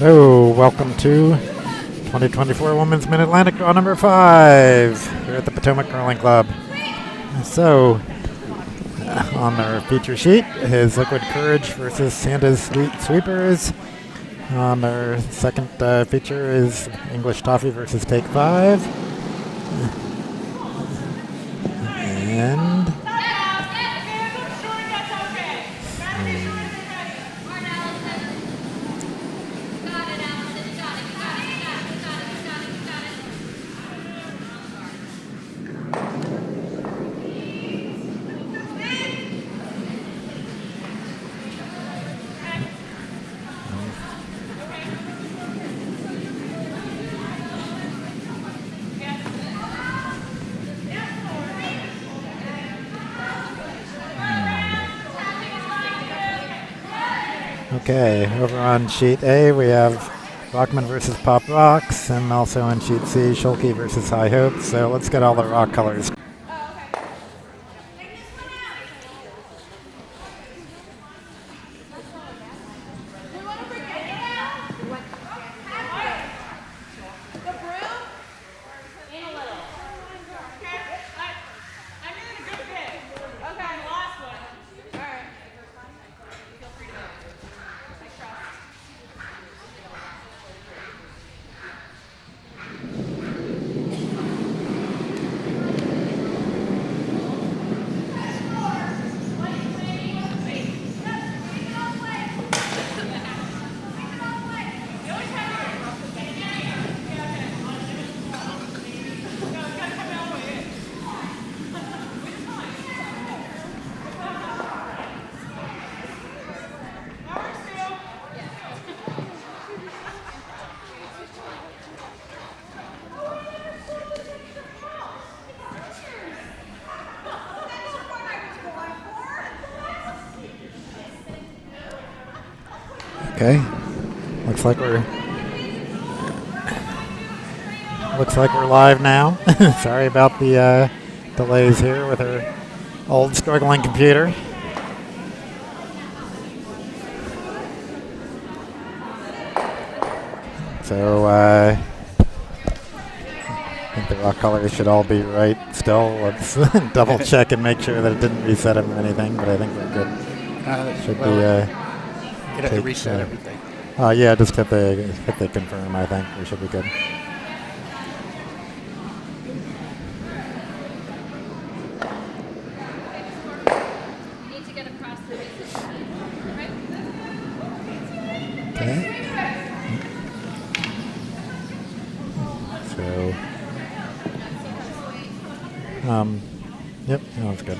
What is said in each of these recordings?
So, welcome to 2024 Women's Mid-Atlantic Draw number 5 here at the Potomac Curling Club. So, on our feature sheet is Liquid Courage versus Santa's Sweet Sweepers. On our second feature is English Toffee versus Take 5. And okay, over on sheet A we have Rockman versus Pop Rocks, and also on sheet C, Schulke versus High Hopes. So let's get all the rock colors. Okay, looks like we're live now. Sorry about the delays here with our old struggling computer. So I think the rock colors should all be right still. Let's double check and make sure that it didn't reset them or anything, but I think we're good. Should be. You'd have to reset everything. Yeah, just hit the confirm. I think we should be good. Need to get across the right? Okay. So, yep, no, that's good.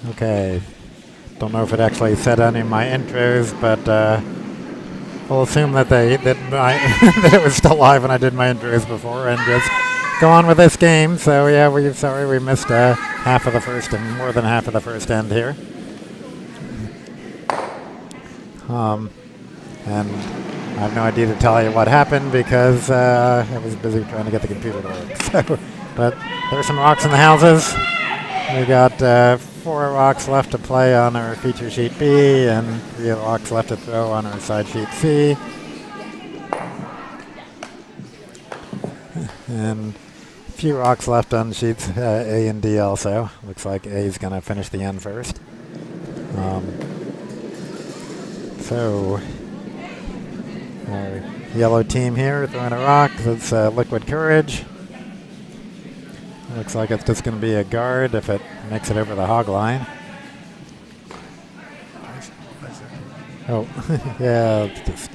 Okay, don't know if it actually said any of my intros, but we'll assume that that it was still live when I did my intros before, and just go on with this game. So yeah, we missed half of the first and more than half of the first end here, and I have no idea to tell you what happened because I was busy trying to get the computer to work. So, but there's some rocks in the houses. We got 4 rocks left to play on our feature sheet B, and 3 rocks left to throw on our side sheet C. And a few rocks left on sheets A and D also. Looks like A is going to finish the end first. So our yellow team here throwing a rock. That's Liquid Courage. Looks like it's just going to be a guard if it makes it over the hog line. Oh, yeah, it's just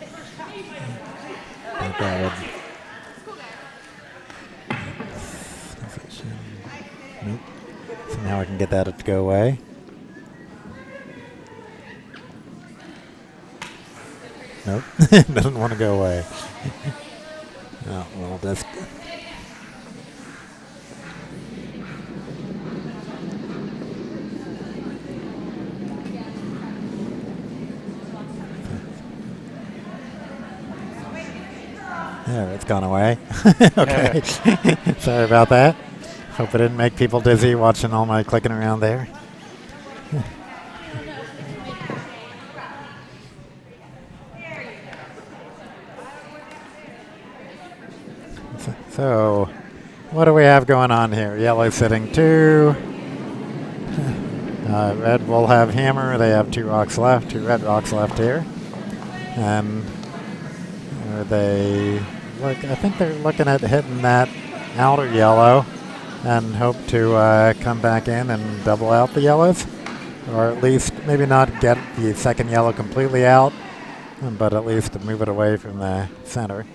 guard. Nope. Somehow I can get that to go away. Nope, it doesn't want to go away. Oh, well, that's... There, it's gone away. Okay. Sorry about that. Hope it didn't make people dizzy watching all my clicking around there. So, what do we have going on here? Yellow sitting 2. Red will have hammer. They have 2 rocks left, 2 red rocks left here. And are they look? I think they're looking at hitting that outer yellow and hope to come back in and double out the yellows, or at least maybe not get the second yellow completely out, but at least to move it away from the center.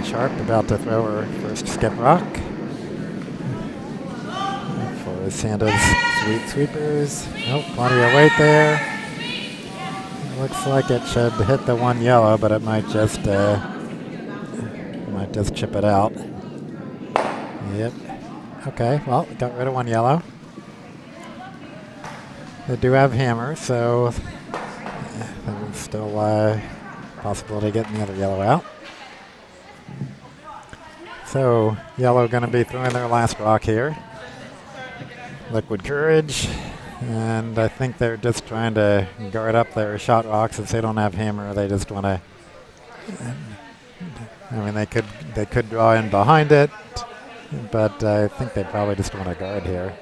Sharp about to throw her first skip rock for Santa's Sweet Sweepers. Nope, plenty of weight there. Looks like it should hit the 1 yellow, but it might just chip it out. Yep. Okay, well, got rid of 1 yellow. They do have hammer, so there's still a possibility of getting the other yellow out. So, yellow going to be throwing their last rock here. Liquid Courage. And I think they're just trying to guard up their shot rocks. Since they don't have hammer, they just want to... I mean, they could draw in behind it, but I think they probably just want to guard here.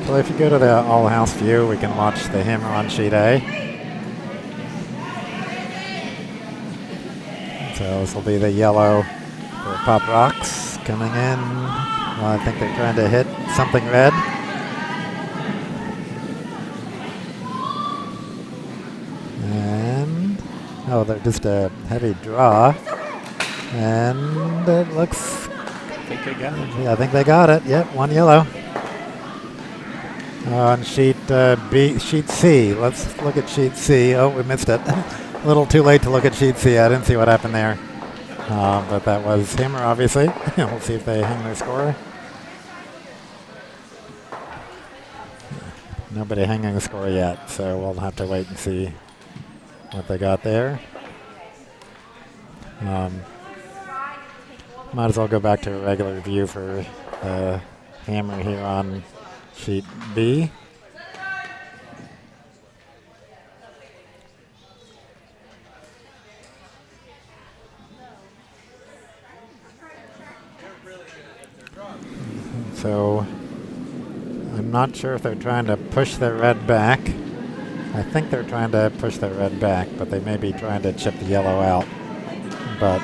So if you go to the all-house view, we can watch the hammer on sheet A. So this will be the yellow for Pop Rocks coming in. Well, I think they're trying to hit something red. And, oh, they're just a heavy draw. And it looks... I think they got it. Yeah, I think they got it. Yep, 1 yellow. On sheet sheet C. Let's look at sheet C. Oh, we missed it. A little too late to look at sheet C. I didn't see what happened there. But that was hammer, obviously. We'll see if they hang their score. Nobody hanging the score yet, so we'll have to wait and see what they got there. Might as well go back to a regular view for the hammer here on sheet B. So I'm not sure if they're trying to push their red back. I think they're trying to push their red back, but they may be trying to chip the yellow out. But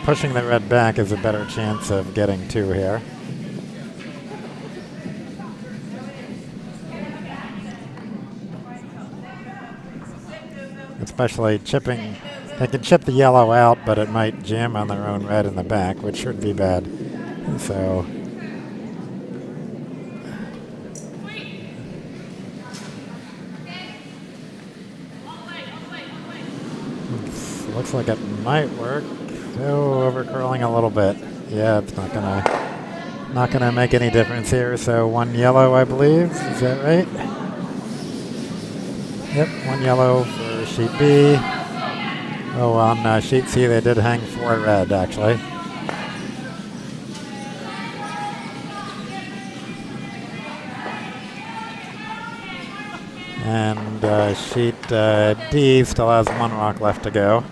pushing the red back is a better chance of getting 2 here. Especially chipping, they can chip the yellow out, but it might jam on their own red in the back, which shouldn't be bad. So, looks like it might work. Oh, overcurling a little bit. Yeah, it's not gonna make any difference here. So 1 yellow, I believe. Is that right? Yep, 1 yellow for sheet B. Oh, on sheet C they did hang 4 red, actually. And sheet D still has 1 rock left to go.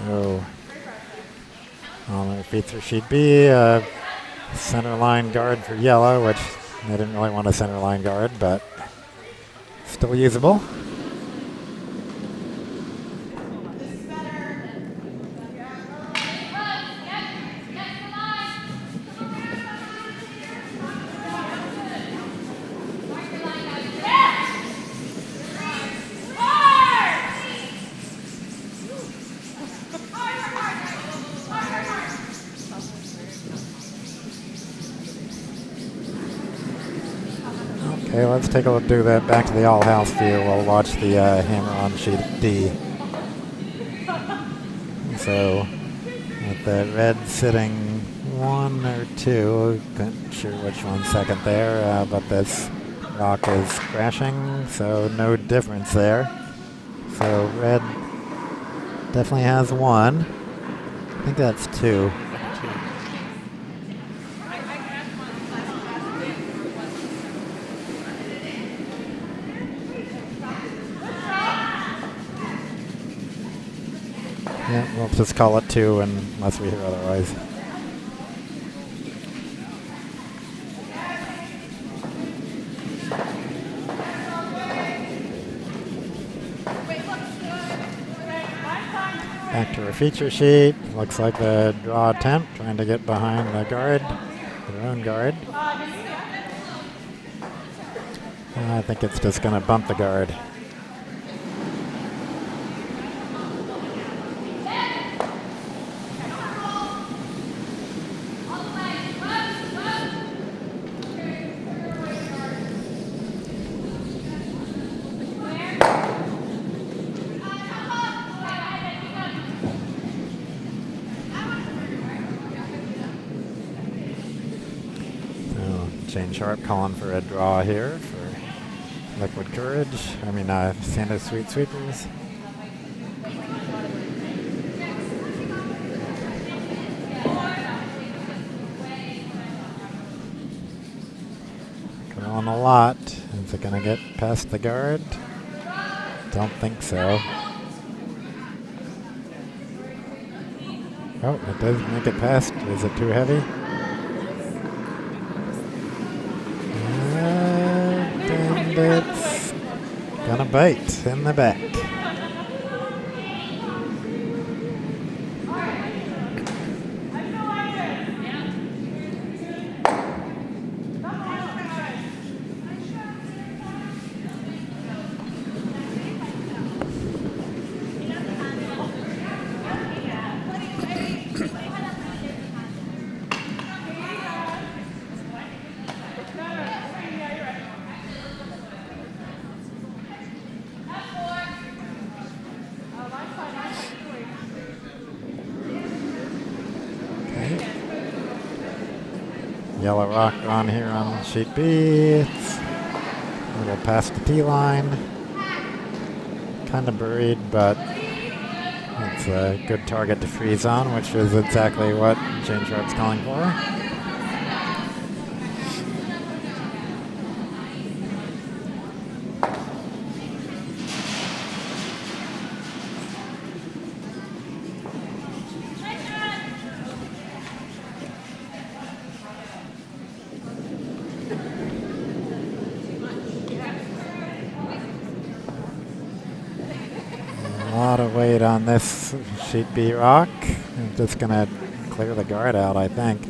So on our feature sheet B, center line guard for yellow, which they didn't really want a center line guard, but still usable. Okay, let's take a look, do that back to the all-house view. We'll watch the hammer on sheet D. So, with the red sitting 1 or 2, not sure which one's second there, but this rock is crashing, so no difference there. So red definitely has 1. I think that's 2. Yeah, we'll just call it 2 unless we hear otherwise. Back to our feature sheet. Looks like the draw attempt, trying to get behind the guard, their own guard. I think it's just going to bump the guard. Jane Sharp calling for a draw here for Liquid Courage. Santa Sweet Sweepers. Going a lot. Is it going to get past the guard? Don't think so. Oh, it does make it past. Is it too heavy? It's gonna bite in the back. Yellow rock on here on sheet B. It's a little past the T line. Kind of buried, but it's a good target to freeze on, which is exactly what Jane Sharp's calling for. Weight on this sheet B rock. I'm just gonna clear the guard out, I think,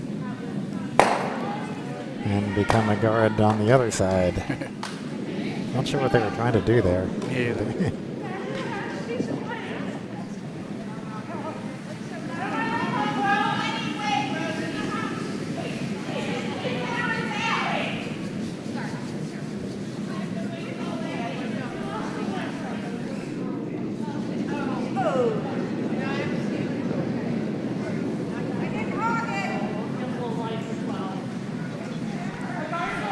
and become a guard on the other side. Not sure what they were trying to do there. Yeah.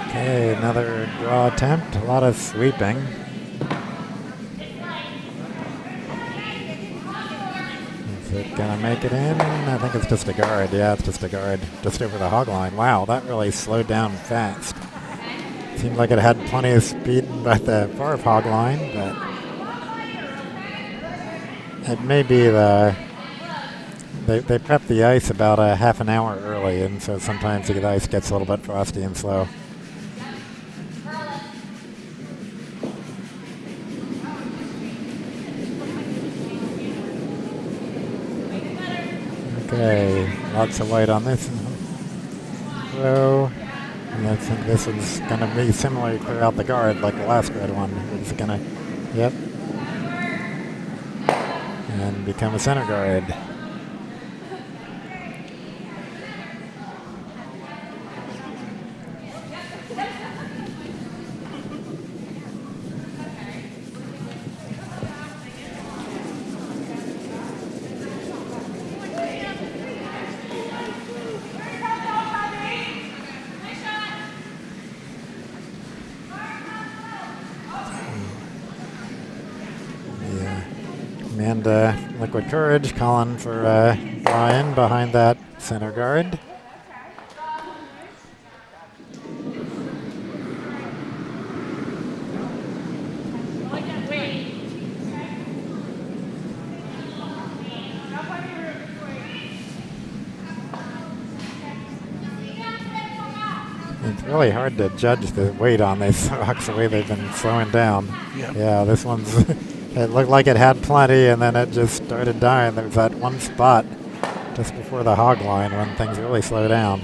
Okay, another draw attempt. A lot of sweeping. Is it gonna make it in? I think it's just a guard. Yeah, it's just a guard. Just over the hog line. Wow, that really slowed down fast. Seemed like it had plenty of speed by the far hog line, but it may be the they prep the ice about a half an hour early, and so sometimes the ice gets a little bit frosty and slow. Okay, lots of white on this row. And I think this one's going to be similar, clear out the guard like the last red one. It's going to, yep. And become a center guard. And Liquid Courage calling for Brian behind that center guard. It's really hard to judge the weight on these rocks the way they've been slowing down. Yep. Yeah, this one's, it looked like it had plenty and then it just started dying. There was that one spot just before the hog line when things really slow down.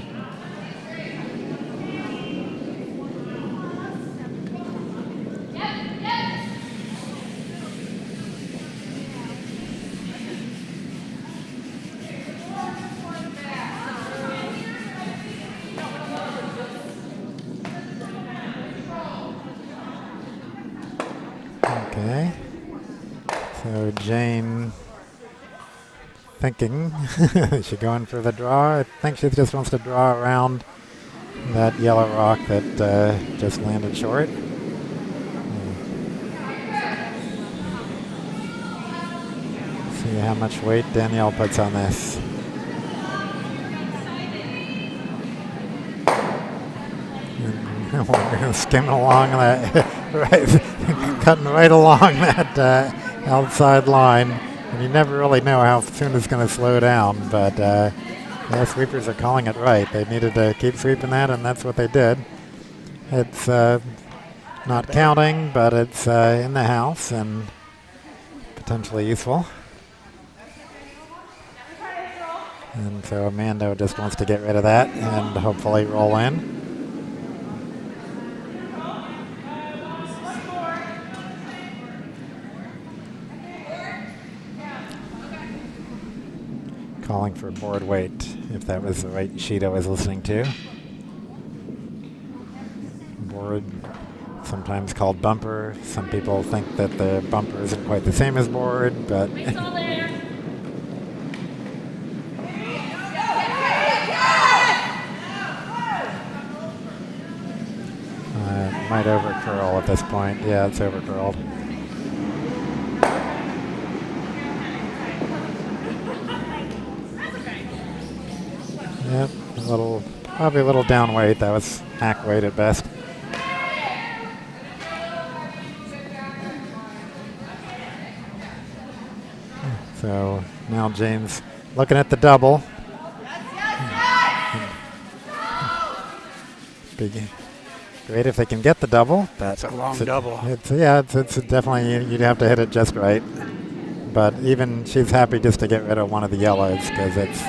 Okay, so Jane thinking, is she going for the draw? I think she just wants to draw around that yellow rock that just landed short. See how much weight Danielle puts on this. We're skimming along that, right, cutting right along that outside line. And you never really know how soon it's going to slow down, but yeah, sweepers are calling it right. They needed to keep sweeping that, and that's what they did. It's not counting, but it's in the house and potentially useful. And so Amanda just wants to get rid of that and hopefully roll in. Calling for board weight, if that was the right sheet I was listening to. Board, sometimes called bumper. Some people think that the bumper isn't quite the same as board, but might over curl at this point. Yeah, it's over curled. Yep, probably a little down weight. That was hack weight at best. So now James looking at the double. Big, great if they can get the double. That's a long double. It's definitely, you'd have to hit it just right. But even she's happy just to get rid of one of the yellows because it's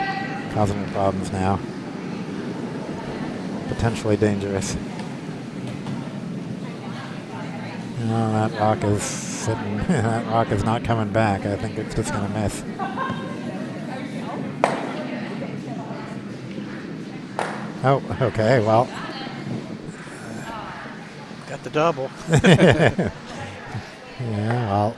causing her problems now. Potentially dangerous. No, that rock is sitting. That rock is not coming back. I think it's just going to miss. Oh, okay. Well, got the double. Yeah. Well.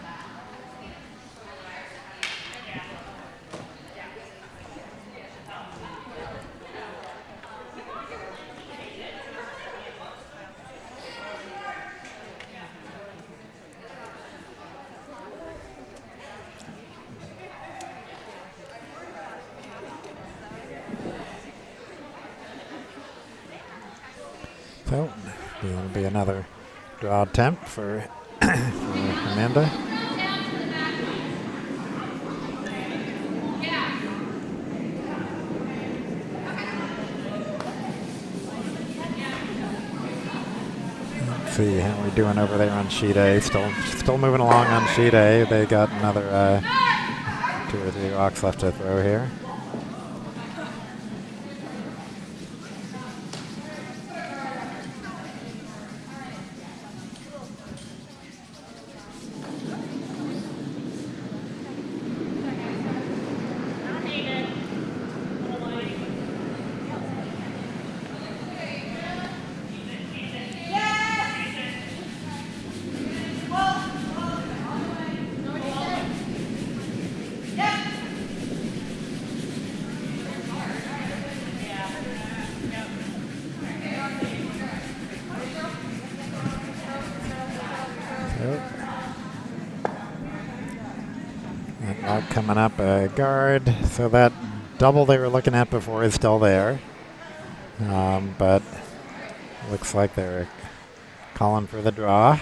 So, it'll be another draw attempt for Amanda. see how we doing over there on sheet A. Still moving along on sheet A. They got another 2 or 3 rocks left to throw here. Coming up a guard, so that double they were looking at before is still there, but looks like they're calling for the draw.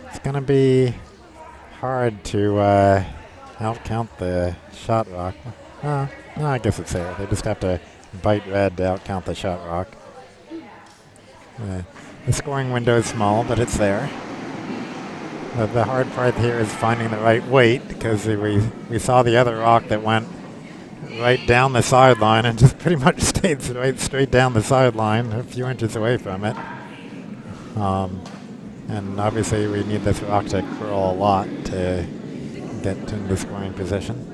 It's going to be hard to outcount the shot rock. No, I guess it's there. They just have to bite red to outcount the shot rock. The scoring window is small, but it's there. The hard part here is finding the right weight, because we saw the other rock that went right down the sideline and just pretty much stayed straight down the sideline, a few inches away from it. And obviously we need this rock to curl a lot to get to the scoring position.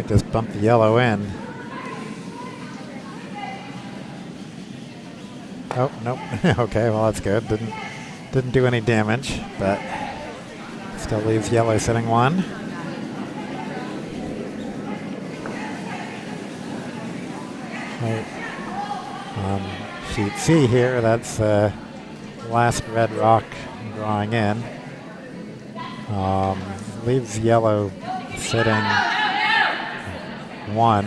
Just bump the yellow in. Oh, nope. Okay, well that's good. Didn't do any damage, but still leaves yellow sitting 1. Right. Sheet C here, that's the last red rock drawing in. Leaves yellow sitting 1.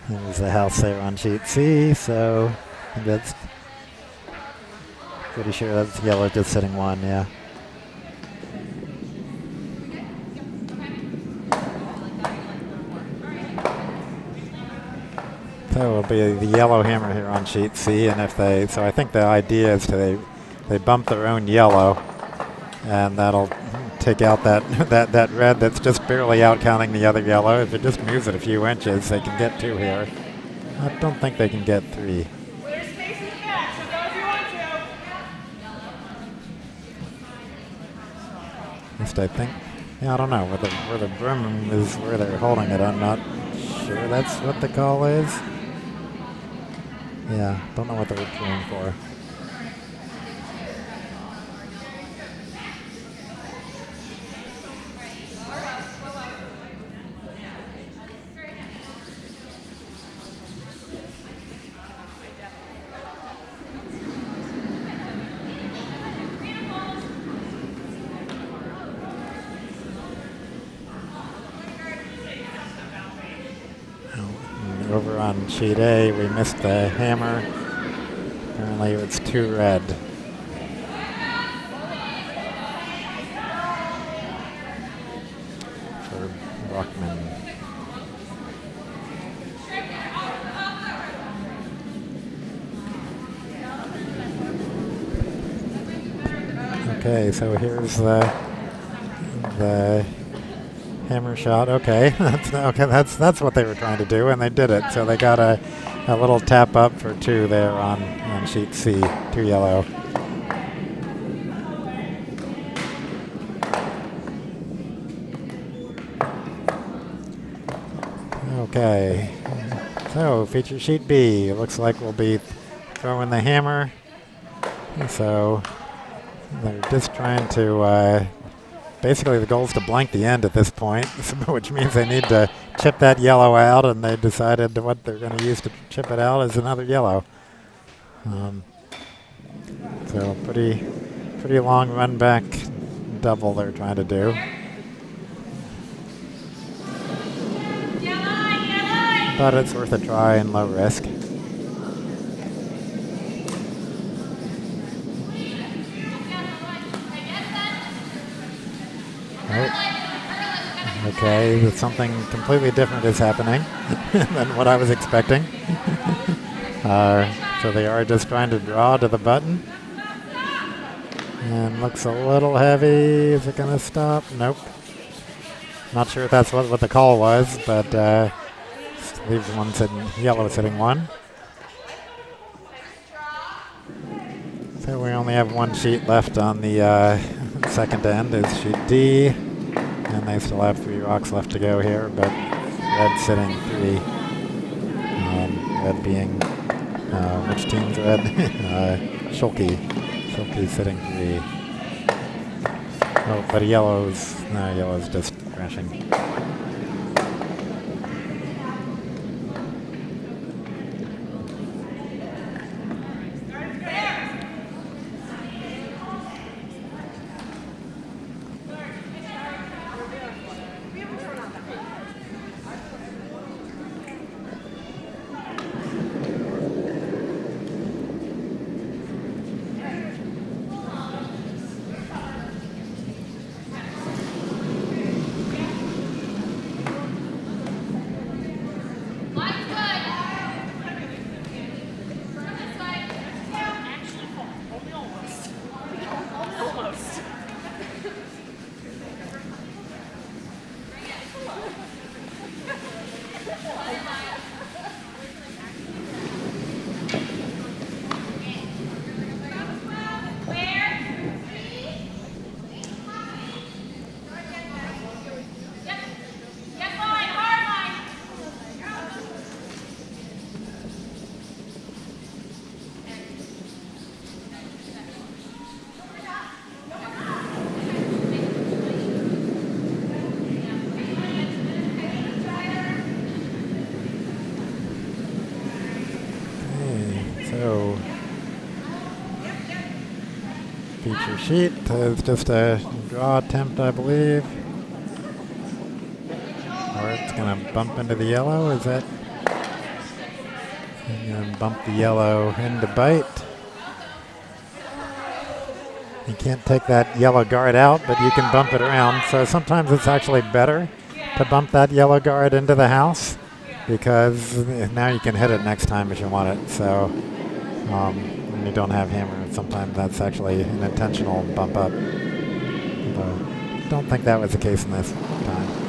There's a house there on sheet C, so that's pretty sure that's yellow just sitting 1, yeah. So it'll be the yellow hammer here on sheet C, and so I think the idea is they bump their own yellow, and that'll take out that red that's just barely out counting the other yellow. If it just moves it a few inches, they can get 2 here. I don't think they can get 3. There's space in the back, so go if you want to. Just I think, yeah, I don't know where the brim is where they're holding it. I'm not sure that's what the call is. Yeah, don't know what they're going for. Over on sheet A, we missed the hammer. Apparently it's 2 red. For Brockman. Okay, so here's the hammer shot. Okay, that's what they were trying to do, and they did it. So they got a little tap up for 2 there on sheet C, 2 yellow. Okay, So, feature sheet B. Looks like we'll be throwing the hammer. So, they're just trying to, basically the goal is to blank the end at this point, which means they need to chip that yellow out, and they decided what they're going to use to chip it out is another yellow. So, pretty long run back double they're trying to do. But it's worth a try and low risk. Oh. Okay, something completely different is happening than what I was expecting. So they are just trying to draw to the button. And looks a little heavy. Is it going to stop? Nope. Not sure if that's what the call was, but leaves one sitting, yellow sitting one. So we only have one sheet left on the second end, is sheet D. And they still have 3 rocks left to go here, but red sitting 3. Red being, which team's red? Schulke. Schulke's sitting 3. Oh, but yellow's just crashing. Feature sheet is just a draw attempt, I believe. Or it's going to bump into the yellow, is that? And then bump the yellow into bite. You can't take that yellow guard out, but you can bump it around. So sometimes it's actually better to bump that yellow guard into the house, because now you can hit it next time if you want it. So when you don't have hammer, sometimes that's actually an intentional bump up. Although I don't think that was the case in this time.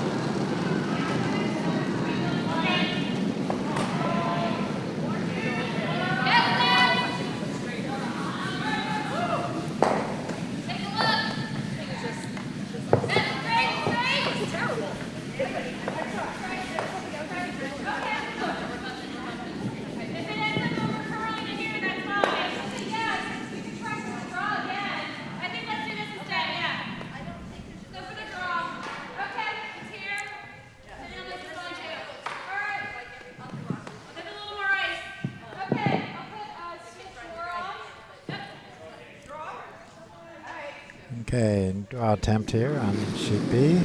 Okay, draw attempt here on sheet B.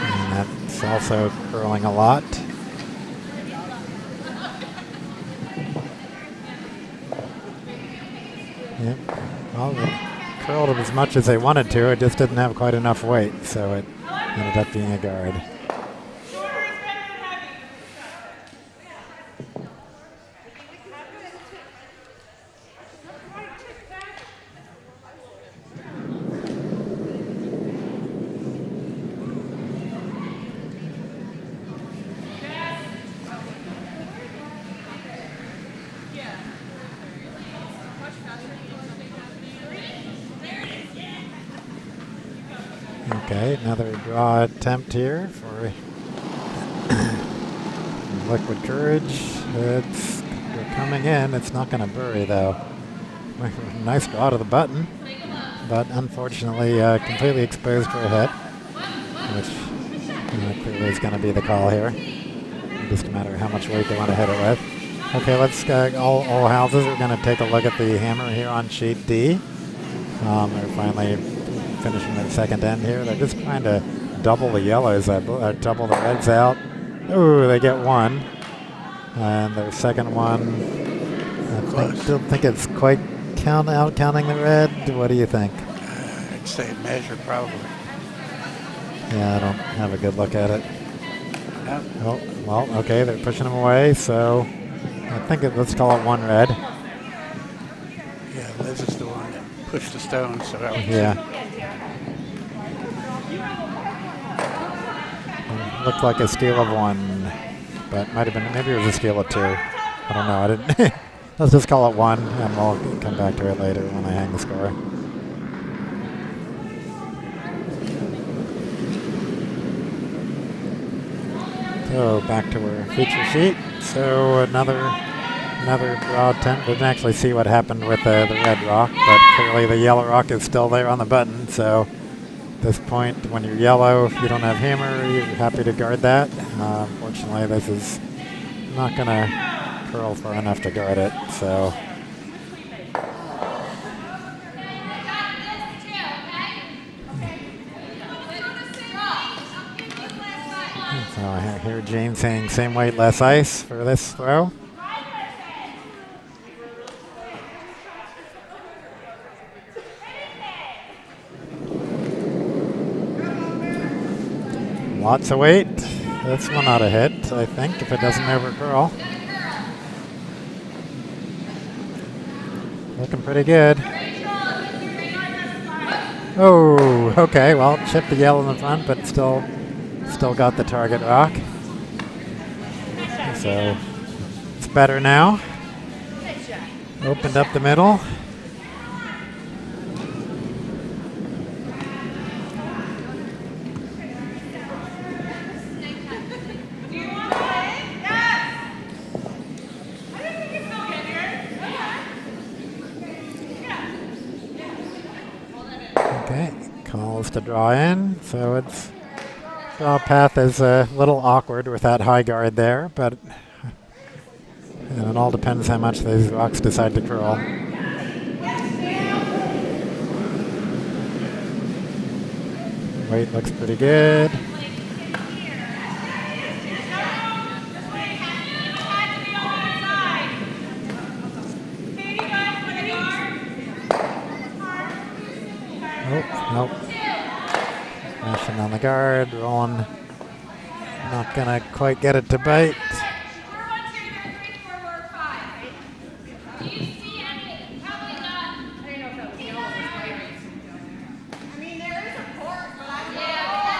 And that's also curling a lot. Yep. Well, curled as much as they wanted to, it just didn't have quite enough weight, so it ended up being a guard. Okay, another draw attempt here for Liquid Courage. They're coming in. It's not going to bury, though. Nice draw to the button, but unfortunately completely exposed her head, which clearly is going to be the call here. Just a matter of how much weight they want to hit it with. Okay, let's all houses are going to take a look at the hammer here on sheet D. They're finally finishing their second end here. They're just trying to double the yellows, double the reds out. Ooh, they get one. And their second one, I don't think it's quite counting the red. What do you think? I'd say measure probably. Yeah, I don't have a good look at it. No. Oh, well, okay, they're pushing them away, so I think let's call it one red. Yeah, Liz is the one that pushed the stone, so that was Looked like a steal of one, but might have been, maybe it was a steal of two. I don't know, I didn't. Let's just call it one, and we'll come back to it later when I hang the score. So back to our feature sheet. So another draw attempt. Didn't actually see what happened with the red rock, but clearly the yellow rock is still there on the button. So at this point, when you're yellow, if you don't have hammer, you're happy to guard that. Unfortunately, this is not going to curl far enough to guard it. So. So I hear Jane saying same weight, less ice for this throw. Lots of weight. This one ought to hit, I think, if it doesn't over curl. Looking pretty good. Oh, okay. Well, chipped the yellow in the front, but still got the target rock. So it's better now. Opened up the middle. Okay, calls to draw in, so it's draw path is a little awkward with that high guard there, but it all depends how much these rocks decide to curl. Weight looks pretty good. Oh, nope. Smashing on the guard, rolling. Not gonna quite get it to bite.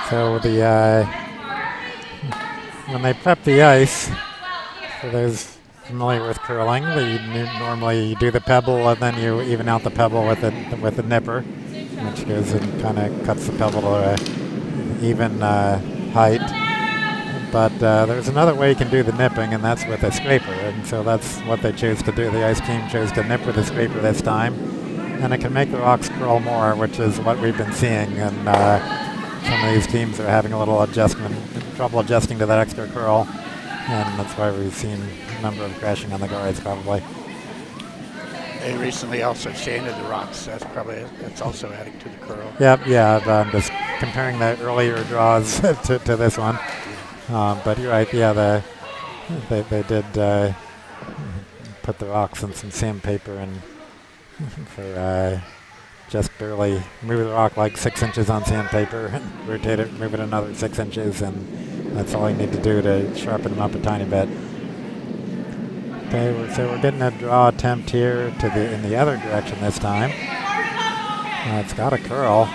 So when they prep the ice, for those familiar with curling, normally you do the pebble and then you even out the pebble with the nipper, which goes and kind of cuts the pebble to an even height. But there's another way you can do the nipping, and that's with a scraper. And so that's what they chose to do. The ice team chose to nip with a scraper this time. And it can make the rocks curl more, which is what we've been seeing. And some of these teams are having a little trouble adjusting to that extra curl. And that's why we've seen a number of crashing on the guards, probably. They recently also sanded the rocks. That's also adding to the curl. Yep, yeah. I'm just comparing the earlier draws to this one. But you're right. Yeah, they did put the rocks in some sandpaper and for just barely move the rock like 6 inches on sandpaper and rotate it, move it another 6 inches, and that's all you need to do to sharpen them up a tiny bit. Okay, so we're getting a draw attempt here in the other direction this time. It's got a curl.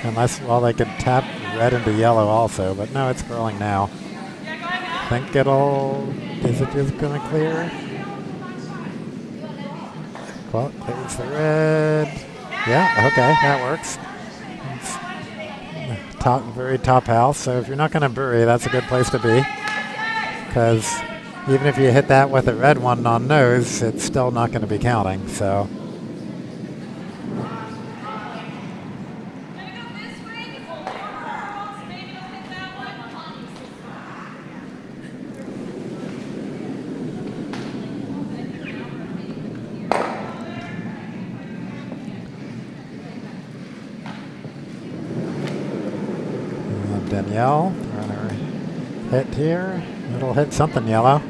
Unless, well, they could tap red into yellow also, but no, it's curling now. Think is it just going to clear? Well, clears the red. Yeah, okay, that works. very top house. So if you're not going to bury, that's a good place to be. Because even if you hit that with a red one on nose, it's still not going to be counting. So. Danielle, throwing her hit here. It'll hit something yellow.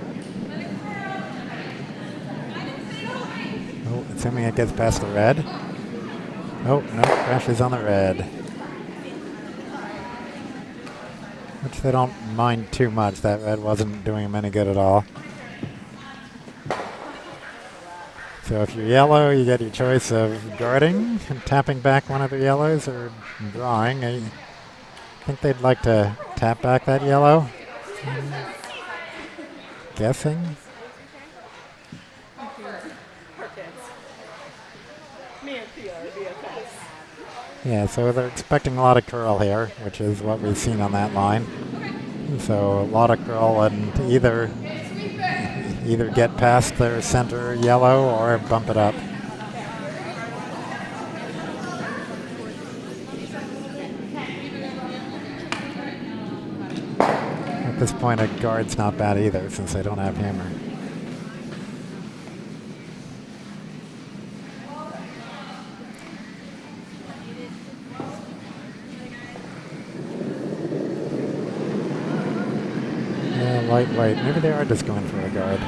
Oh, assuming it gets past the red. Oh, no, crashes on the red. Which they don't mind too much. That red wasn't doing them any good at all. So if you're yellow, you get your choice of guarding and tapping back one of the yellows or drawing. I think they'd like to tap back that yellow. Guessing. Yeah, so they're expecting a lot of curl here, which is what we've seen on that line. So a lot of curl and either get past their center yellow or bump it up. At this point, a guard's not bad either, since they don't have hammer. Yeah, lightweight. Maybe they are just going for a guard.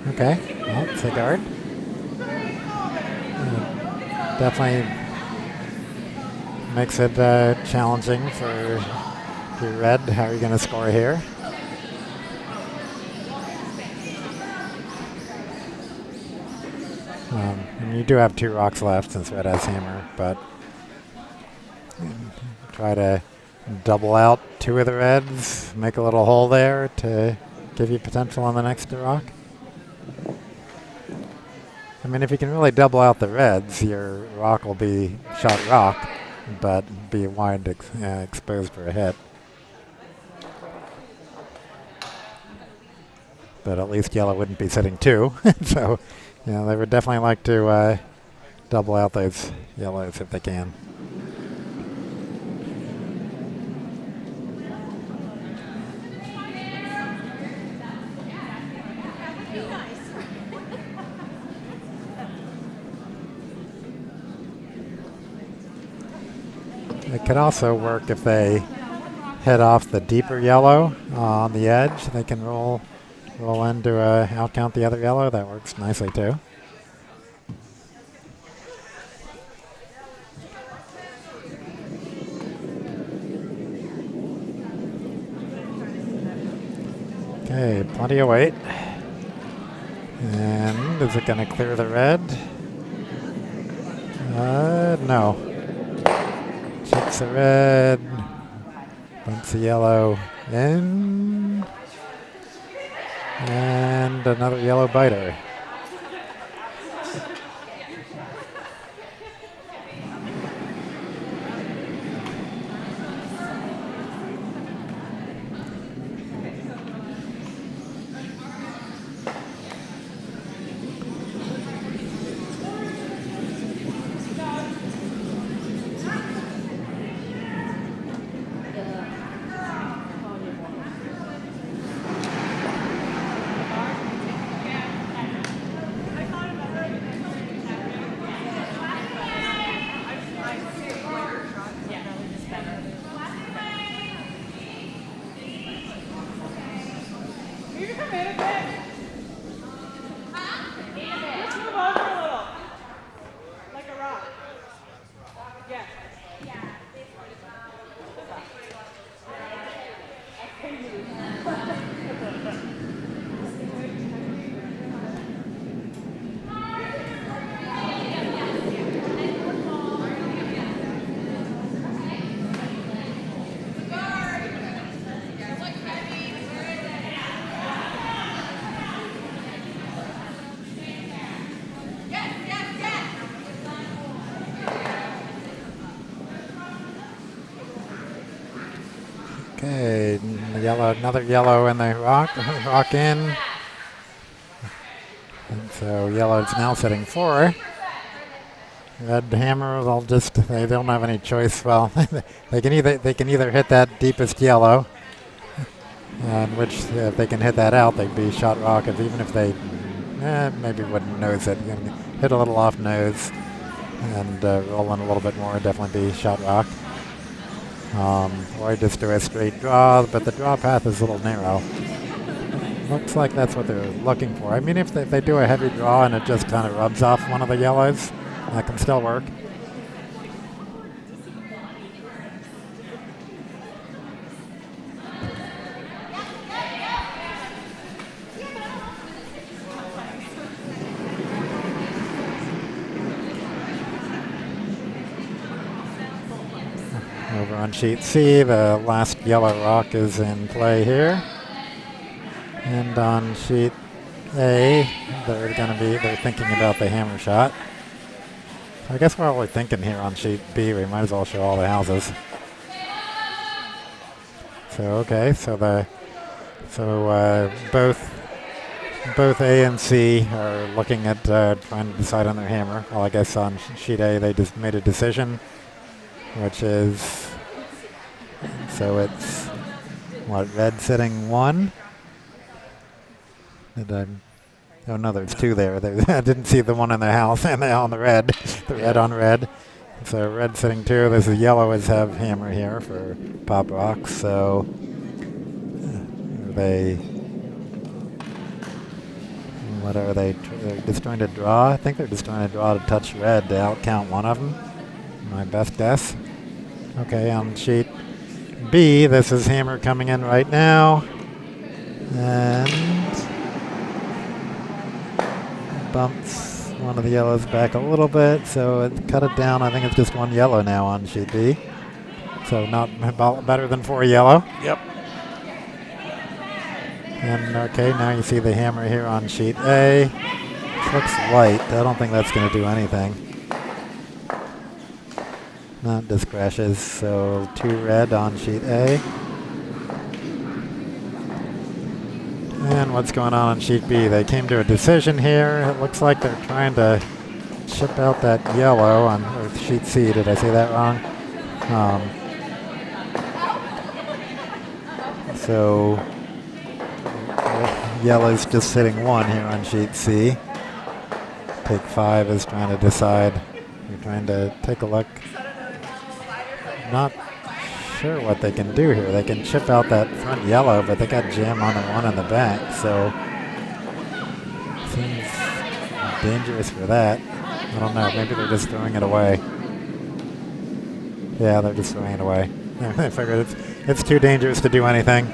Okay, well, it's a guard. Definitely makes it challenging for your red. How are you going to score here? And you do have 2 rocks left since red has hammer, but try to double out 2 of the reds, make a little hole there to give you potential on the next rock. I mean, if you can really double out the reds, your rock will be shot rock, but be wide exposed for a hit. But at least yellow wouldn't be sitting 2, so they would definitely like to double out those yellows if they can. It could also work if they head off the deeper yellow on the edge. They can roll in to outcount the other yellow. That works nicely too. Okay, plenty of weight. And is it going to clear the red? No. Chips the red, bumps the yellow in, and another yellow biter. Okay, yellow, another yellow in the rock, rock in. And so yellow is now sitting 4. Red hammer, they don't have any choice. Well, they can either hit that deepest yellow, and which if they can hit that out, they'd be shot rock. Even if they maybe wouldn't nose it, hit a little off nose and roll in a little bit more, definitely be shot rock. Or just do a straight draw, but the draw path is a little narrow. Looks like that's what they're looking for. I mean, if they do a heavy draw and it just kind of rubs off one of the yellows, that can still work. Over on sheet C, the last yellow rock is in play here. And on sheet A, they're thinking about the hammer shot. I guess we're only thinking here on sheet B. We might as well show all the houses. So okay, both A and C are looking at trying to decide on their hammer. Well, I guess on sheet A they just made a decision, which is so it's what, red sitting 1. Oh no, there's 2 there. I didn't see the one in the house and on the red. The red on red. So red sitting 2. This is yellow is have hammer here for pop rocks. So what are they? They're just trying to draw. I think they're just trying to draw to touch red to outcount one of them. My best guess. Okay, on sheet B, this is hammer coming in right now. And bumps one of the yellows back a little bit, so it cut it down. I think it's just 1 yellow now on sheet B. So not better than 4 yellow. Yep. And okay, now you see the hammer here on sheet A. It looks light. I don't think that's going to do anything. No, it just crashes. So 2 red on sheet A. And what's going on sheet B? They came to a decision here. It looks like they're trying to chip out that yellow on sheet C. Did I say that wrong? So yellow's just sitting 1 here on sheet C. Take 5 is trying to decide. You're trying to take a look. Not sure what they can do here. They can chip out that front yellow, but they got jam on the one in the back, so seems dangerous for that. I don't know. Maybe they're just throwing it away. Yeah, they're just throwing it away. I figured it's too dangerous to do anything,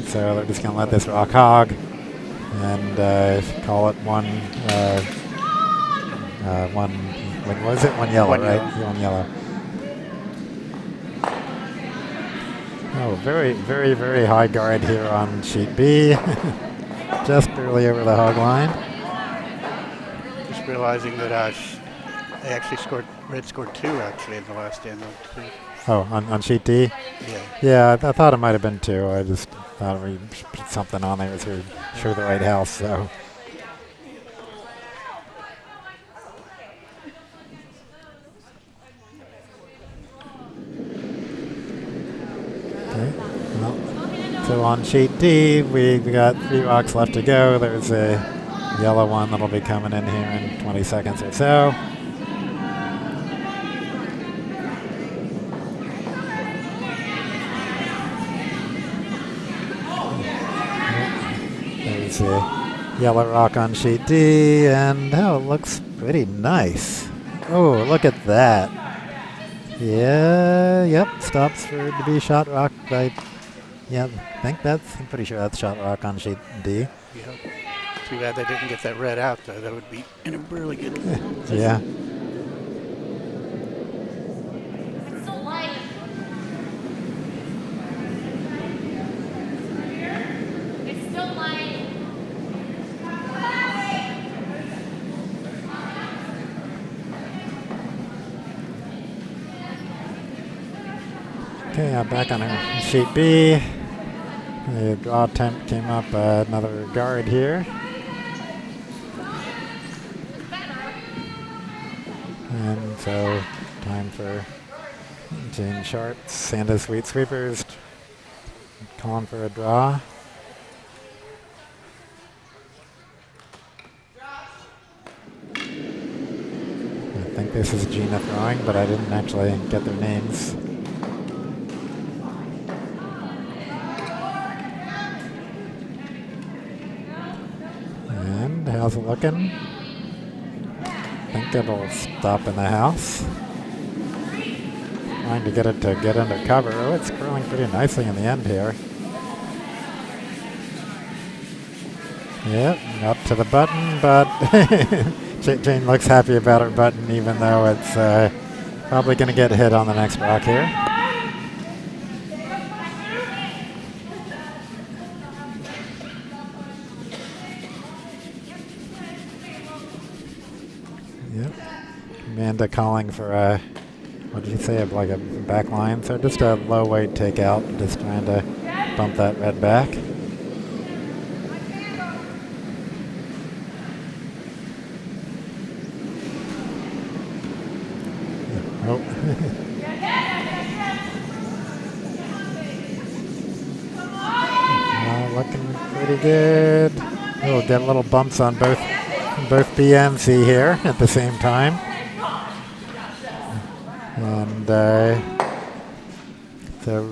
so they're just gonna let this rock hog and call it 1. What was it? 1 yellow, 1 right? yellow. 1 yellow. Oh, very, very, very high guard here on sheet B. Just barely over the hog line. Just realizing that they actually red scored 2 actually in the last end. Oh, on sheet D? Yeah. Yeah, I thought it might have been 2. I just thought we put something on there to show the right house, so. So on sheet D, we got 3 rocks left to go. There's a yellow one that'll be coming in here in 20 seconds or so. There's a yellow rock on sheet D, and it looks pretty nice. Oh, look at that. Yeah, yep, stops for to be shot rock by. Yeah, I'm pretty sure that's shot rock on sheet D. Yeah. Too bad they didn't get that red out, though. That would be in a really good. Yeah. It's so light. It's still light. Okay, back on our sheet B. The draw attempt came up, another guard here. And so, time for Jane Sharp, Santa's Sweet Sweepers, calling for a draw. I think this is Gina throwing, but I didn't actually get their names. And how's it looking? I think it'll stop in the house. Trying to get it to get under cover. Oh, it's curling pretty nicely in the end here. Yep, up to the button, but Jane looks happy about her button, even though it's probably going to get hit on the next rock here. Yep. Amanda calling for a, what did you say, like a back line? So just a low weight takeout, just trying to bump that red back. Oh. Looking pretty good. We'll get little bumps on both B and C here at the same time. And so,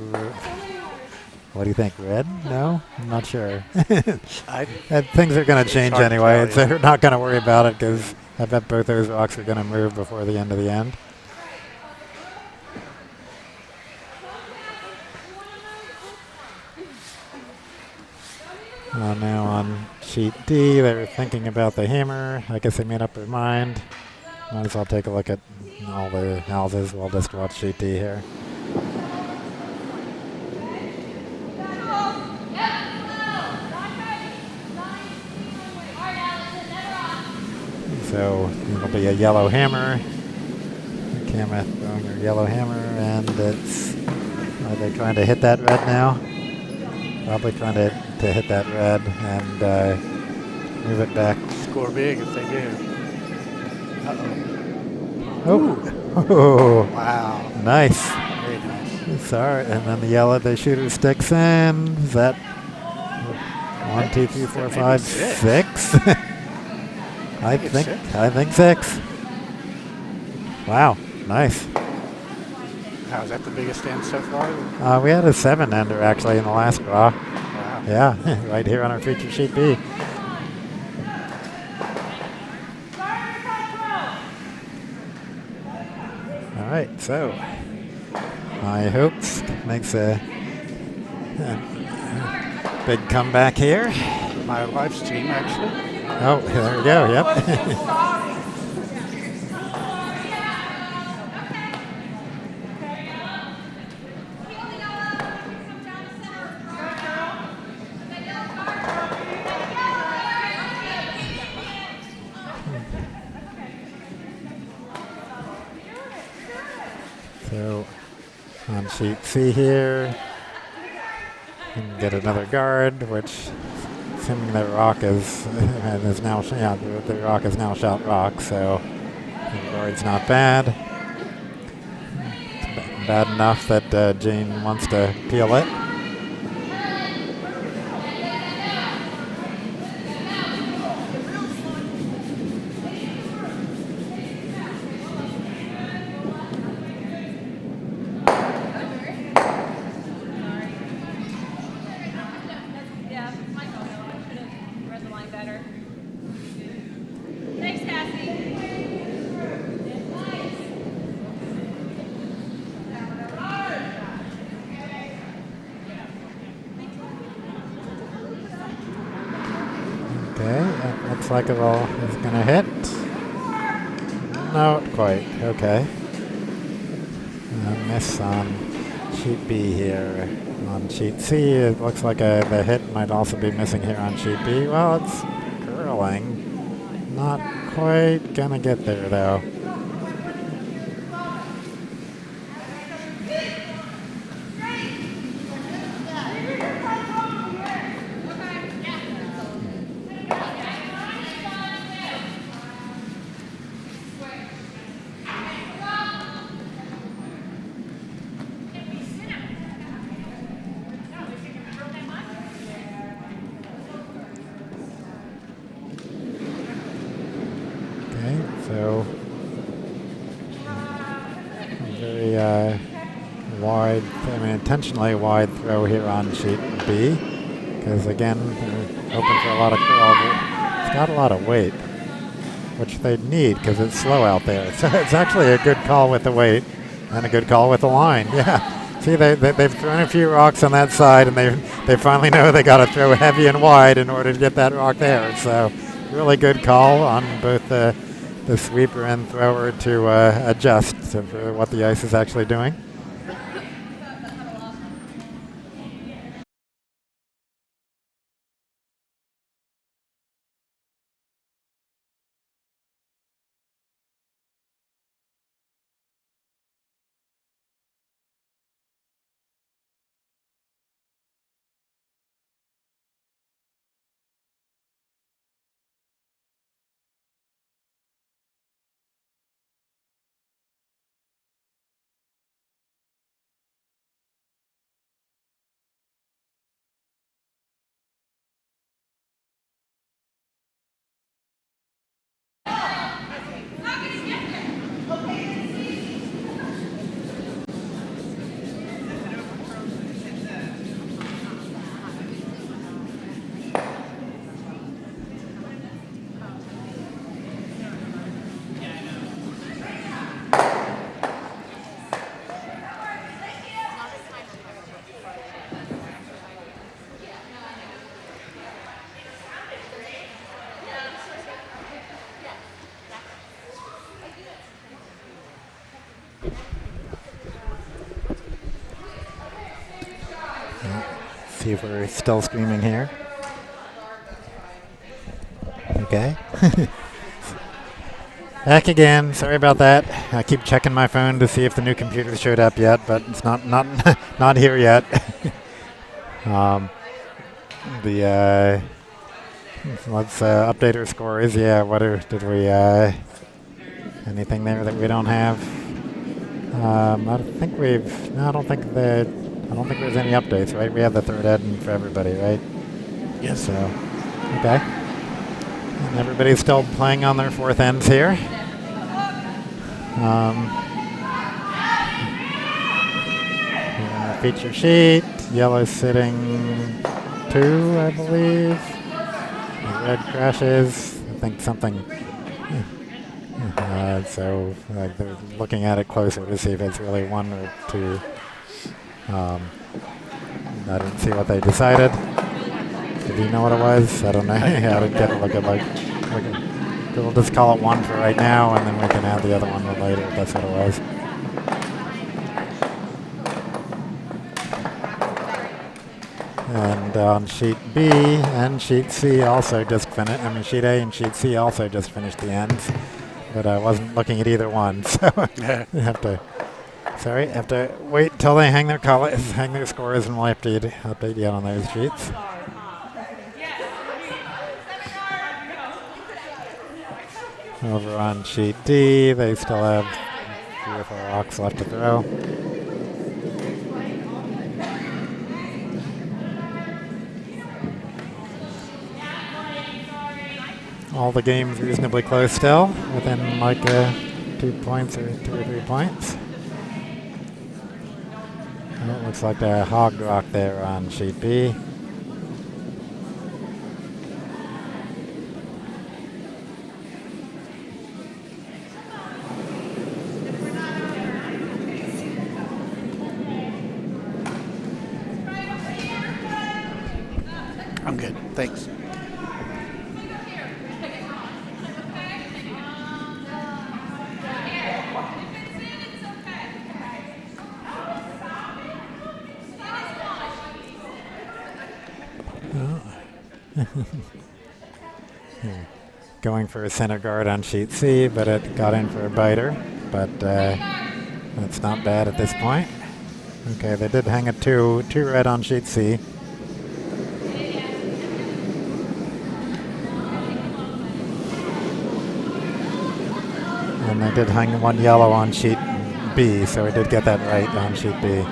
what do you think? Red? No? I'm not sure. Things are going to change anyway. They're not going to worry about it because I bet both those rocks are going to move before the end of the end. Now on sheet D, they're thinking about the hammer. I guess they made up their mind. Might as well take a look at all the houses. We'll just watch sheet D here. So it'll be a yellow hammer. The camera throwing her yellow hammer, and it's, are they trying to hit that red now? Probably trying to hit that red and move it back. Score big if they do. Uh-oh. Oh. Wow. Nice. Very nice. Sorry. And then the yellow, the shooter sticks in. Is that 1, 2, 3, 4, 5, 6? I think 6. Wow. Nice. Wow, is that the biggest end so far? We had a 7-ender actually in the last draw. Wow. Yeah, right here on our feature sheet B. All right, so High Hopes makes a big comeback here. My wife's team, actually. Oh, there we go, yep. So on sheet C here, you can get another guard, which, assuming the rock is now, yeah, the rock is now shot rock, so the guard's not bad. It's bad enough that Jane wants to peel it. Looks like it all is going to hit. Not quite. Okay. Miss on sheet B here. On sheet C, it looks like the hit might also be missing here on sheet B. Well, it's curling. Not quite going to get there, though. So very wide, I mean intentionally wide throw here on sheet B, because again they're hoping for a lot of curl, but it's got a lot of weight, which they need because it's slow out there. So it's actually a good call with the weight and a good call with the line. Yeah. See, they've thrown a few rocks on that side, and they finally know they got to throw heavy and wide in order to get that rock there. So really good call on both the sweeper and thrower to adjust for what the ice is actually doing. See if we're still streaming here. Okay. Back again. Sorry about that. I keep checking my phone to see if the new computer showed up yet, but it's not not here yet. Let's update our scores. Yeah. Did we anything there that we don't have? I don't think there's any updates, right? We have the third ed for everybody, right? Yes. So, okay. And everybody's still playing on their fourth ends here. Feature sheet. Yellow sitting 2, I believe. The red crashes. I think something. So they're looking at it closer to see if it's really 1 or 2. I didn't see what they decided. Did you know what it was? I don't know. I didn't get a look at we'll just call it 1 for right now, and then we can add the other one later if that's what it was. And on sheet B and sheet C also just finished. I mean, sheet A and sheet C also just finished the ends, but I wasn't looking at either one, so you have to. Sorry, have to wait until they hang their scores, and we'll have to update you on those sheets. Over on sheet D, they still have 3 or 4 rocks left to throw. All the games reasonably close still, within like 2 points or 2 or 3 points. It looks like a hog rock there on sheet B. I'm good. Thanks. Going for a center guard on sheet C, but it got in for a biter. But that's not bad at this point. Okay, they did hang a 2 red on sheet C. And they did hang 1 yellow on sheet B, so we did get that right on sheet B.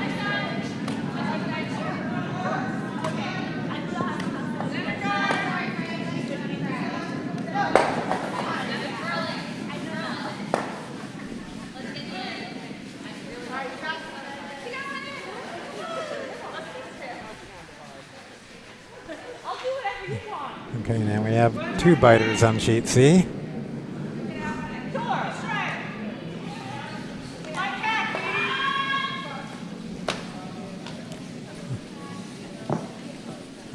Okay, now we have 2 biters on sheet C.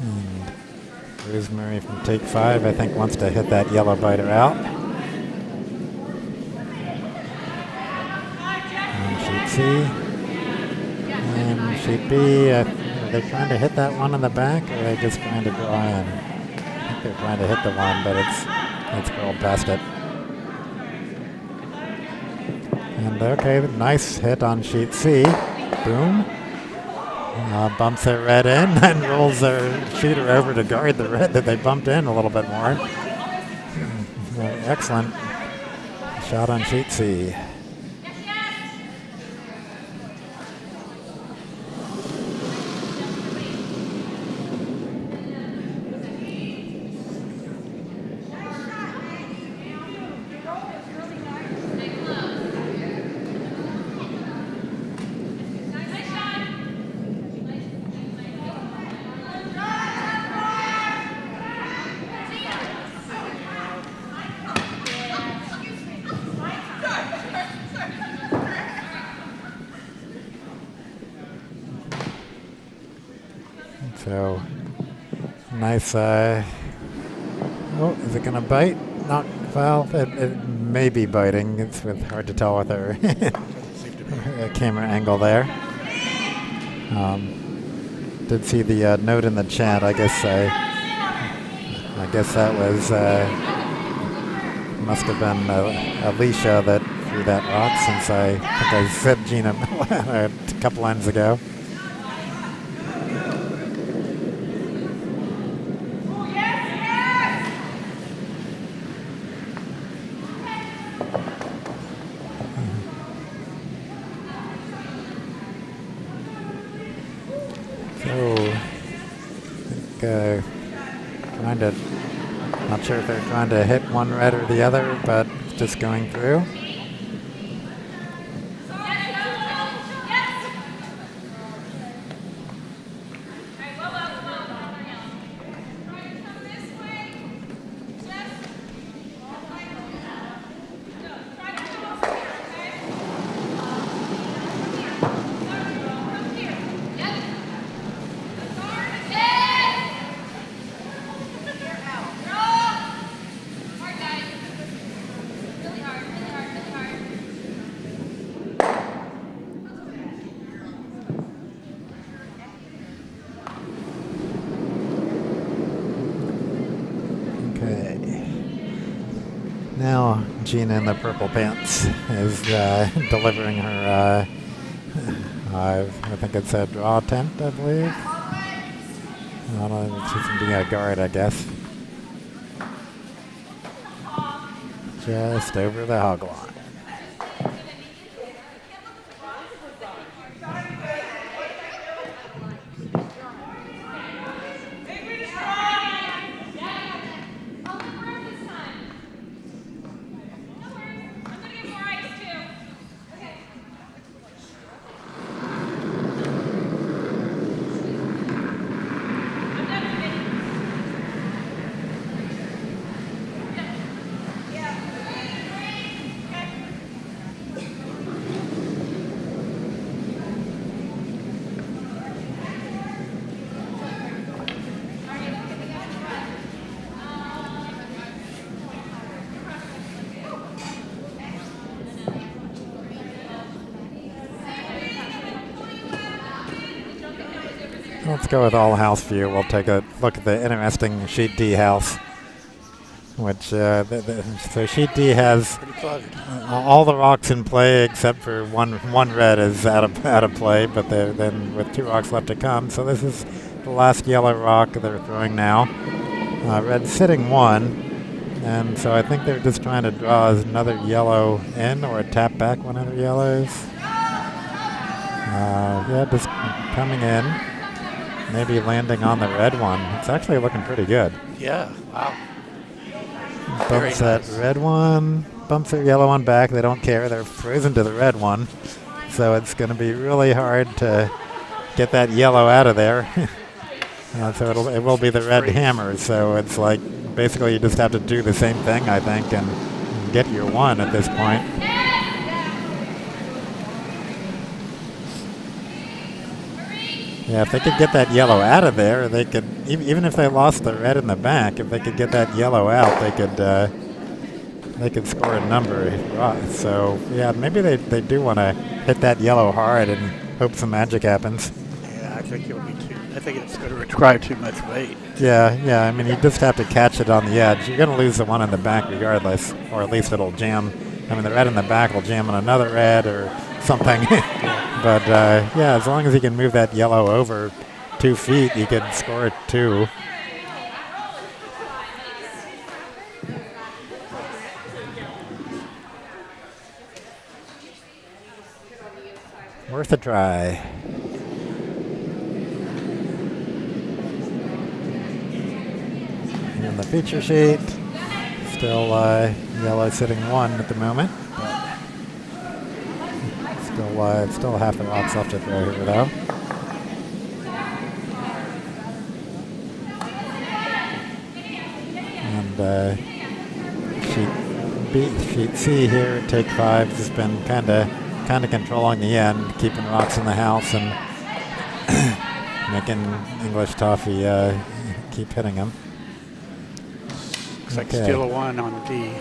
And Rosemary from take 5, I think, wants to hit that yellow biter out. On sheet C. And sheet B, are they trying to hit that one in the back, or are they just trying to draw in? I think they're trying to hit the one, but it's curled past it. And okay, nice hit on sheet C. Boom. Bumps their red in and rolls their shooter over to guard the red that they bumped in a little bit more. Excellent shot on sheet C. So, nice, oh, is it gonna bite? Not, well, it may be biting. It's hard to tell with our camera angle there. Did see the note in the chat. I guess that was, must have been Alicia that threw that rock, since I think I said Gina a couple lines ago. Not sure if they're trying to hit one red or the other, but just going through. Now Gina in the purple pants is delivering her, I think it's a draw attempt, I believe. I don't know, she's being a guard, I guess. Just over the hog line. Let's go with all house view. We'll take a look at the interesting sheet D house, which so sheet D has all the rocks in play except for one red is out of play, but then with 2 rocks left to come. So this is the last yellow rock they're throwing now. Red sitting 1, and so I think they're just trying to draw another yellow in or tap back one of their yellows. Yeah, just coming in. Maybe landing on the red one. It's actually looking pretty good. Yeah, wow. Bumps that red one, bumps their yellow one back. They don't care. They're frozen to the red one. So it's going to be really hard to get that yellow out of there. So it will be the red hammer. So it's like basically you just have to do the same thing, I think, and get your 1 at this point. Yeah, if they could get that yellow out of there, they could, even if they lost the red in the back, if they could get that yellow out, they could score a number. So, yeah, maybe they do want to hit that yellow hard and hope some magic happens. Yeah, I think I think it's going to require too much weight. Yeah, I mean, you just have to catch it on the edge. You're going to lose the one in the back regardless, or at least it'll jam. I mean, the red in the back will jam on another red or something. But, yeah, as long as he can move that yellow over 2 feet, he can score it 2. Worth a try. In the feature sheet, still yellow sitting 1 at the moment. Still half the rocks left to throw here, though. And sheet C here, take 5 has been kind of controlling the end, keeping rocks in the house and making English Toffee keep hitting him. Looks like steal a 1 on D.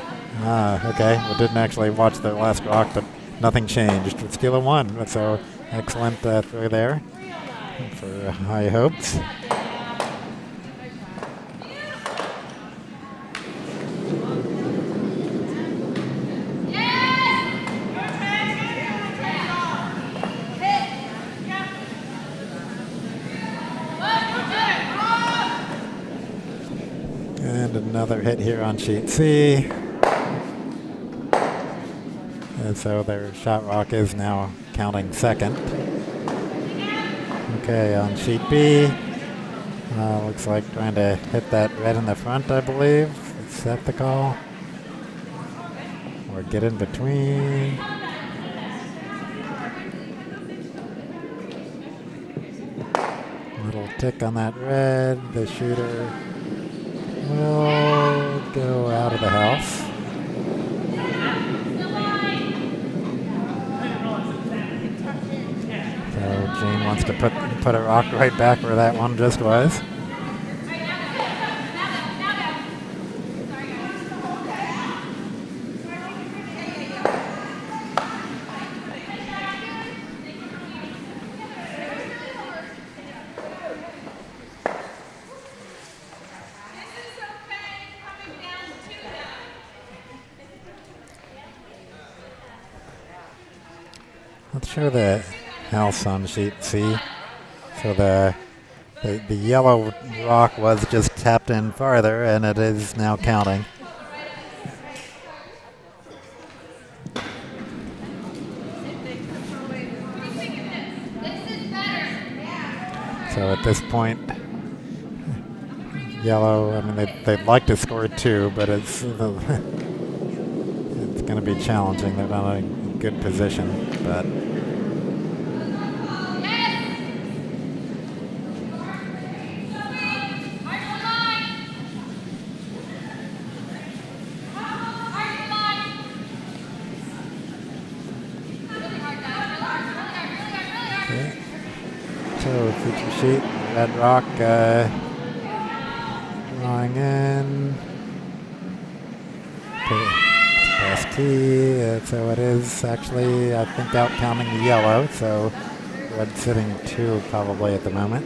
Okay. We didn't actually watch the last rock, but nothing changed. It's still a 1, so excellent throw there for high hopes. And another hit here on sheet C. And so their shot rock is now counting 2nd. Okay, on sheet B, looks like trying to hit that red in the front, I believe. Is that the call? Or get in between. Little tick on that red. The shooter will go out of the house. Gene wants to put a rock right back where that one just was. Let's show the house on sheet C. So the yellow rock was just tapped in farther, and it is now counting. So at this point, yellow, I mean, they'd like to score 2, but it's going to be challenging. They're not in a good position, but feature sheet, red rock drawing in. Past T, so it is actually, I think, out counting the yellow, so red sitting 2 probably at the moment.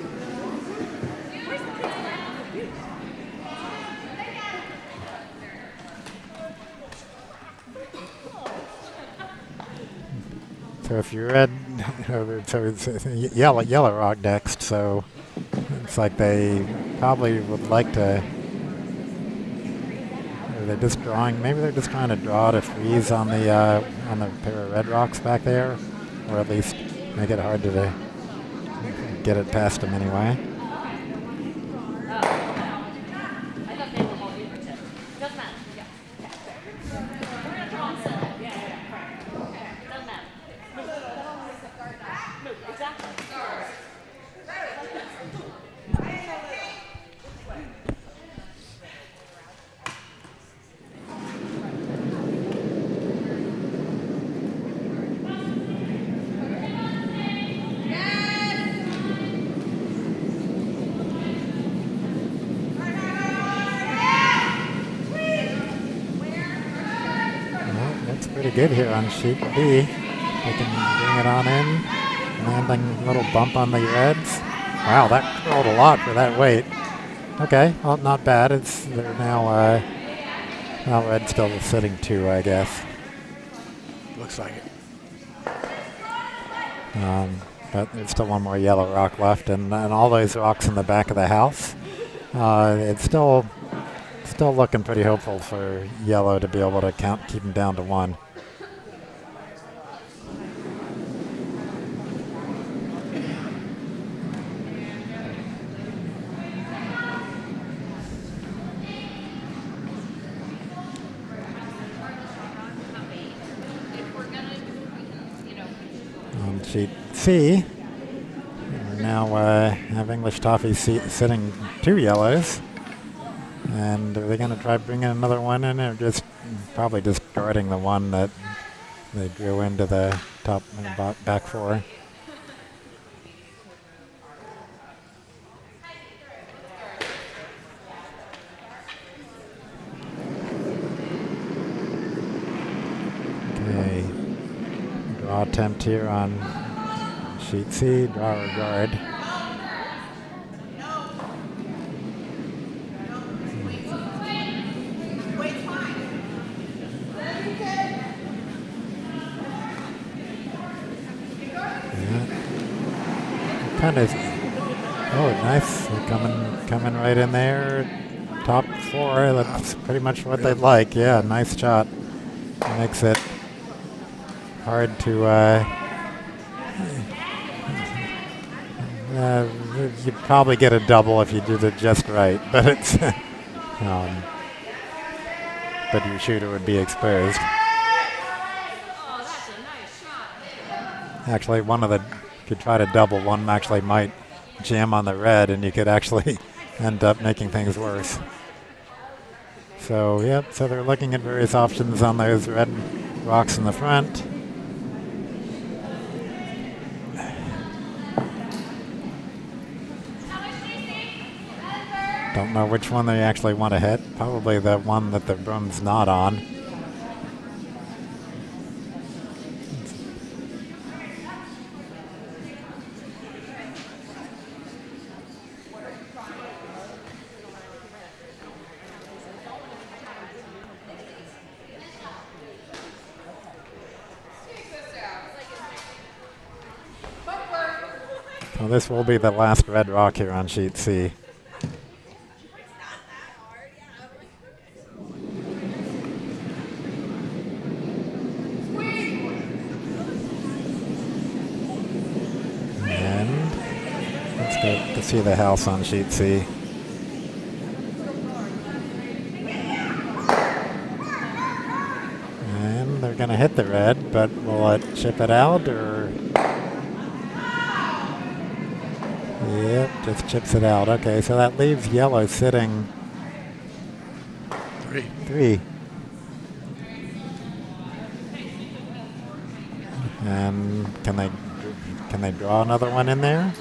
So if you're red, so it's yellow rock next, so it's like they probably would like to, or they're just drawing, maybe they're just trying to draw to freeze on the pair of red rocks back there, or at least make it hard to get it past them anyway. looks pretty good here on sheet B. They can bring it on in. Landing a little bump on the reds. Wow, that curled a lot for that weight. Okay, well, not bad. They're now red still sitting 2, I guess. Looks like it. But there's still one more yellow rock left, and all those rocks in the back of the house. It's still looking pretty hopeful for yellow to be able to keep them down to 1. On sheet C, we now have English Toffee sitting 2 yellows. And are they going to try bringing another one in, or probably just guarding the one that they drew into the top and back 4? Okay. Draw attempt here on sheet C, draw or guard. Kind of, oh, nice. They're coming right in there. Top 4, that's pretty much what they'd like. Yeah, nice shot. Makes it hard to, you'd probably get a double if you did it just right, but it's, but your shooter would be exposed. Actually, could try to double, one actually might jam on the red, and you could actually end up making things worse. So, yep, so they're looking at various options on those red rocks in the front. Don't know which one they actually want to hit. Probably the one that the broom's not on. So this will be the last red rock here on sheet C. And let's go to see the house on sheet C. And they're going to hit the red, but will it chip it out, or? Yep, just chips it out. Okay, so that leaves yellow sitting 3. And can they draw another one in there?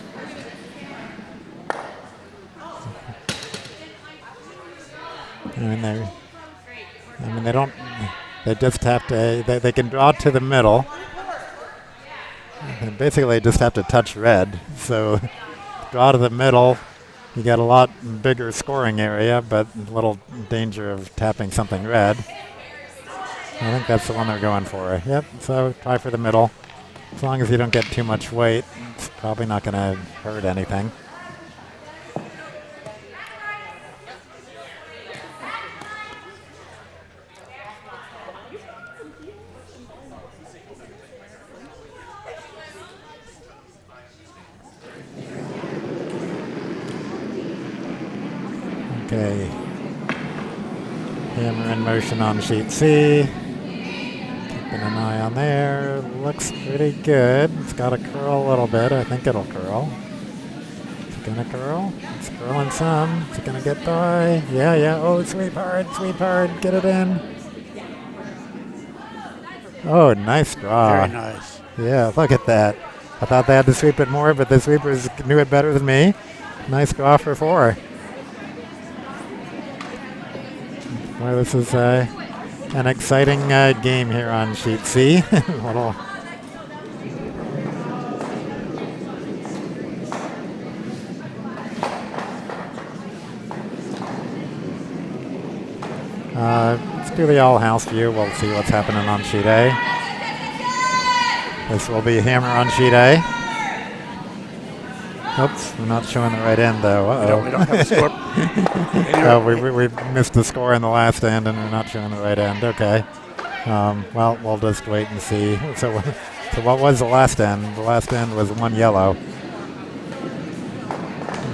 They don't. They just have to. They can draw to the middle. And basically, they just have to touch red. So. Draw to the middle, you get a lot bigger scoring area, but a little danger of tapping something red. I think that's the one they're going for. Yep, so try for the middle. As long as you don't get too much weight, it's probably not going to hurt anything. Okay, hammer in motion on sheet C. Keeping an eye on there. Looks pretty good. It's got to curl a little bit. I think it'll curl. Is it gonna curl? It's curling some. Is it gonna get by? Yeah. Oh, sweep hard, get it in. Oh, nice draw. Very nice. Yeah, look at that. I thought they had to sweep it more, but the sweepers knew it better than me. Nice draw for 4. Well, this is an exciting game here on sheet C. Little. Let's do the all-house view. We'll see what's happening on sheet A. This will be hammer on sheet A. Oops, we're not showing the right end though. Uh-oh. We don't have a score. Oh, we missed the score in the last end, and we're not showing the right end. Okay. Well, we'll just wait and see. So what was the last end? The last end was 1 yellow.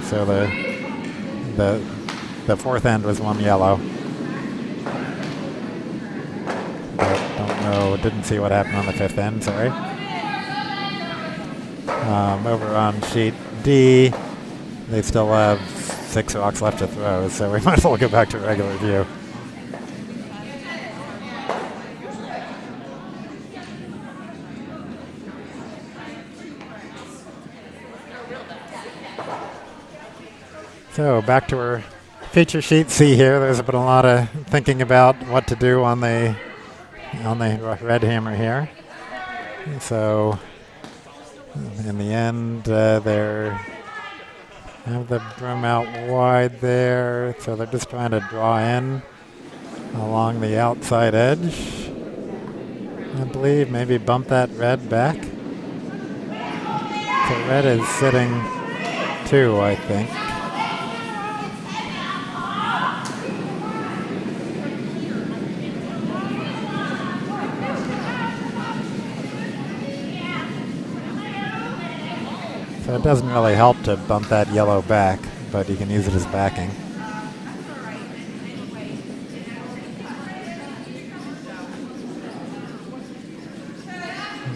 So the fourth end was 1 yellow. But don't know. Didn't see what happened on the fifth end. Sorry. Over on sheet D, they still have 6 rocks left to throw, so we might as well go back to regular view. So back to our feature sheet C here. There's been a lot of thinking about what to do on the red hammer here. So in the end, they have the brim out wide there, so they're just trying to draw in along the outside edge. I believe maybe bump that red back. So red is sitting 2, I think. So it doesn't really help to bump that yellow back, but you can use it as backing.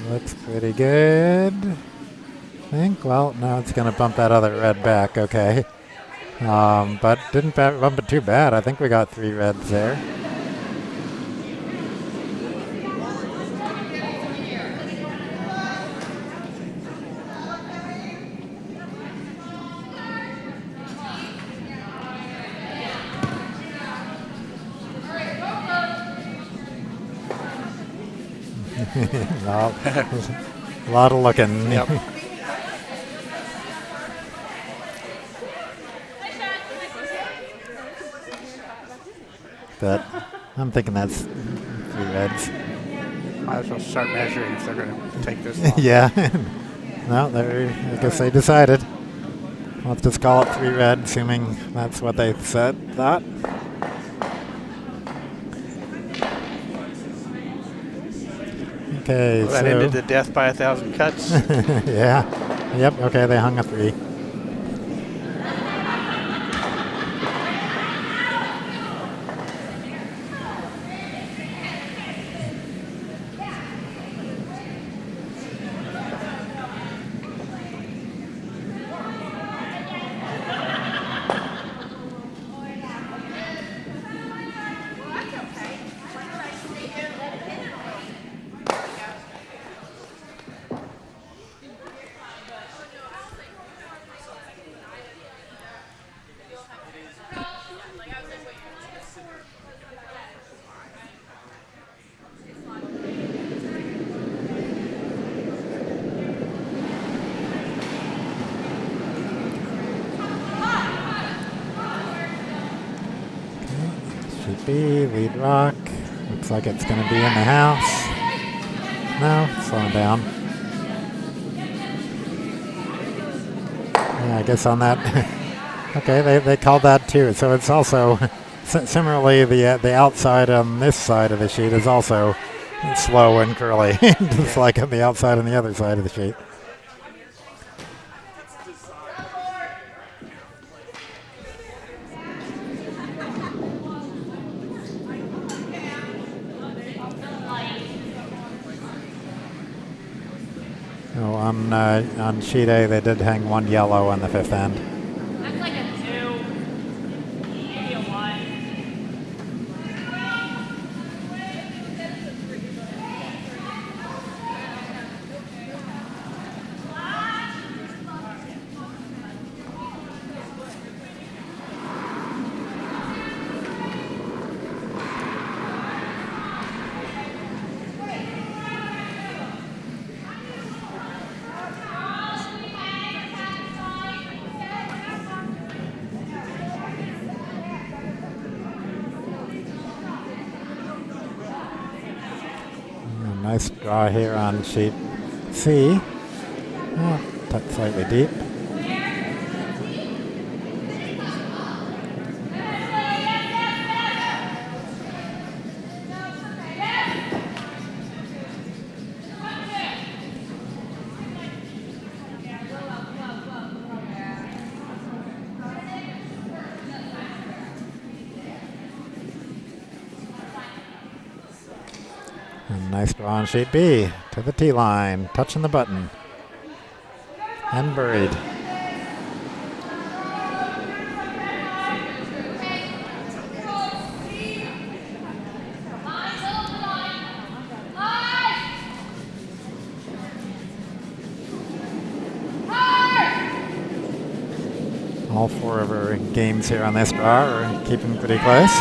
Looks pretty good, I think. Well, no, it's going to bump that other red back, okay. But didn't bump it too bad. I think we got 3 reds there. No, a lot of looking. Yep. But I'm thinking that's 3 reds. Might as well start measuring if they're going to take this long. Yeah. No, I guess they decided. Let's just call it 3 red, assuming that's what they thought. Okay, Well, that ended the death by 1,000 cuts. Yeah. Yep. Okay, they hung a 3. Should be lead rock. Looks like it's going to be in the house. No, slowing down. Yeah, I guess on that. Okay, they called that too. So it's also similarly the outside on this side of the sheet is also slow and curly, just like on the outside on the other side of the sheet. Oh, on sheet A, they did hang 1 yellow on the 5th end. That's like a 2. Maybe a 1. Nice draw here on sheet C. Slightly deep. And nice draw on sheet B to the tee line, touching the button. And buried. All 4 of our games here on this draw are keeping pretty close.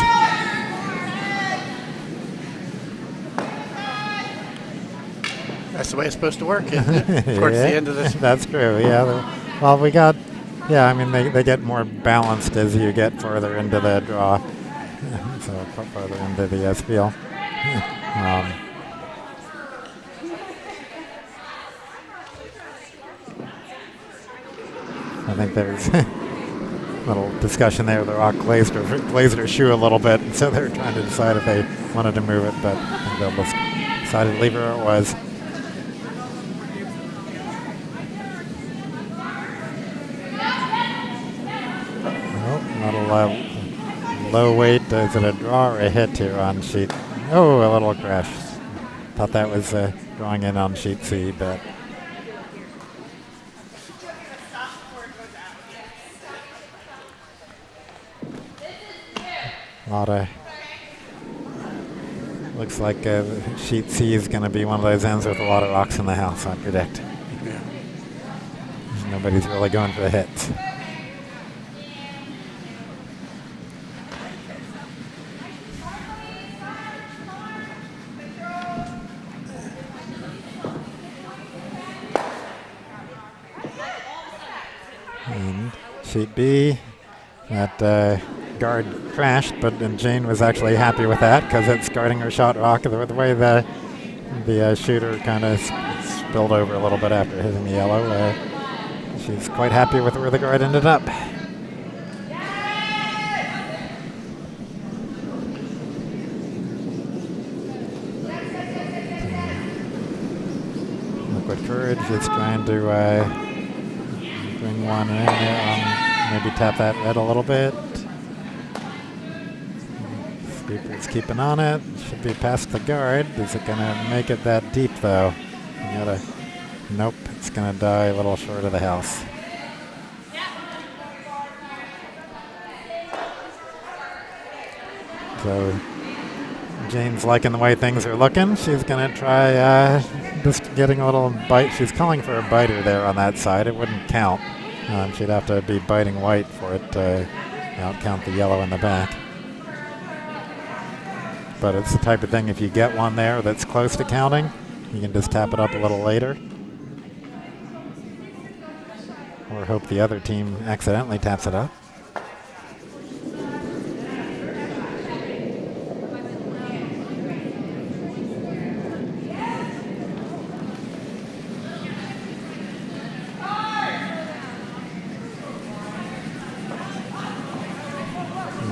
That's the way it's supposed to work, isn't it? Towards the end of this. That's true, yeah. Well, we got, I mean, they get more balanced as you get further into the draw. So further into the spiel. I think there's a little discussion there. The rock glazed her shoe a little bit, and so they were trying to decide if they wanted to move it, but I think they'll just decided to leave it where it was. Low weight. Is it a draw or a hit here on sheet? Oh, a little crash. Thought that was drawing in on sheet C, but a lot of. Looks like sheet C is going to be one of those ends with a lot of rocks in the house, I predict. Yeah. Nobody's really going for the hits. And sheet B, that guard crashed, but Jane was actually happy with that because it's guarding her shot rock. The way the shooter kind of spilled over a little bit after hitting the yellow, she's quite happy with where the guard ended up. Liquid Courage is trying to bring one in there, maybe tap that red a little bit. Sweeper's keeping on it. Should be past the guard. Is it going to make it that deep, though? Nope, it's going to die a little short of the house. So Jane's liking the way things are looking. She's going to try just getting a little bite. She's calling for a biter there on that side. It wouldn't count. She'd have to be biting white for it to count the yellow in the back. But it's the type of thing, if you get one there that's close to counting, you can just tap it up a little later. Or hope the other team accidentally taps it up.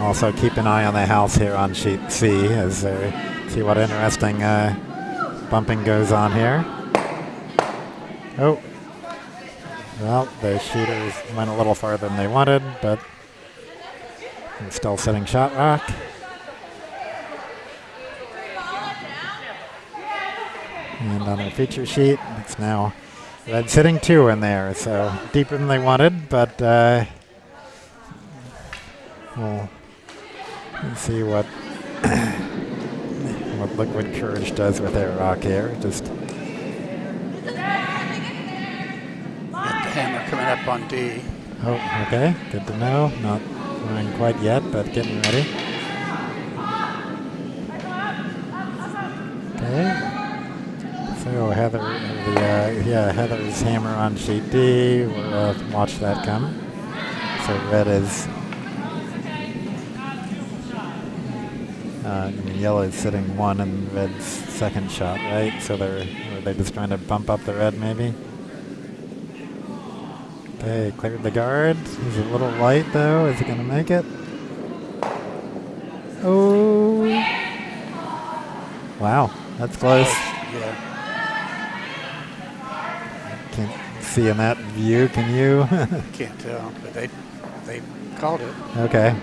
Also keep an eye on the house here on sheet C as see what interesting bumping goes on here. Oh, well, the shooters went a little farther than they wanted, but I'm still sitting shot rock. And on our feature sheet, it's now red sitting 2 in there, so deeper than they wanted, but we'll see what Liquid Courage does with their rock here. Just got the hammer coming up on D. Oh, okay, good to know. Not throwing quite yet, but getting ready. Okay. So Heather's hammer on sheet D. We'll watch that come. So red is I mean, yellow's sitting 1 and red's second shot, right? So are they just trying to bump up the red, maybe? Okay, cleared the guard. He's a little light, though. Is he going to make it? Oh. Wow, that's close. Yeah. Can't see in that view, can you? Can't tell, but they called it. Okay.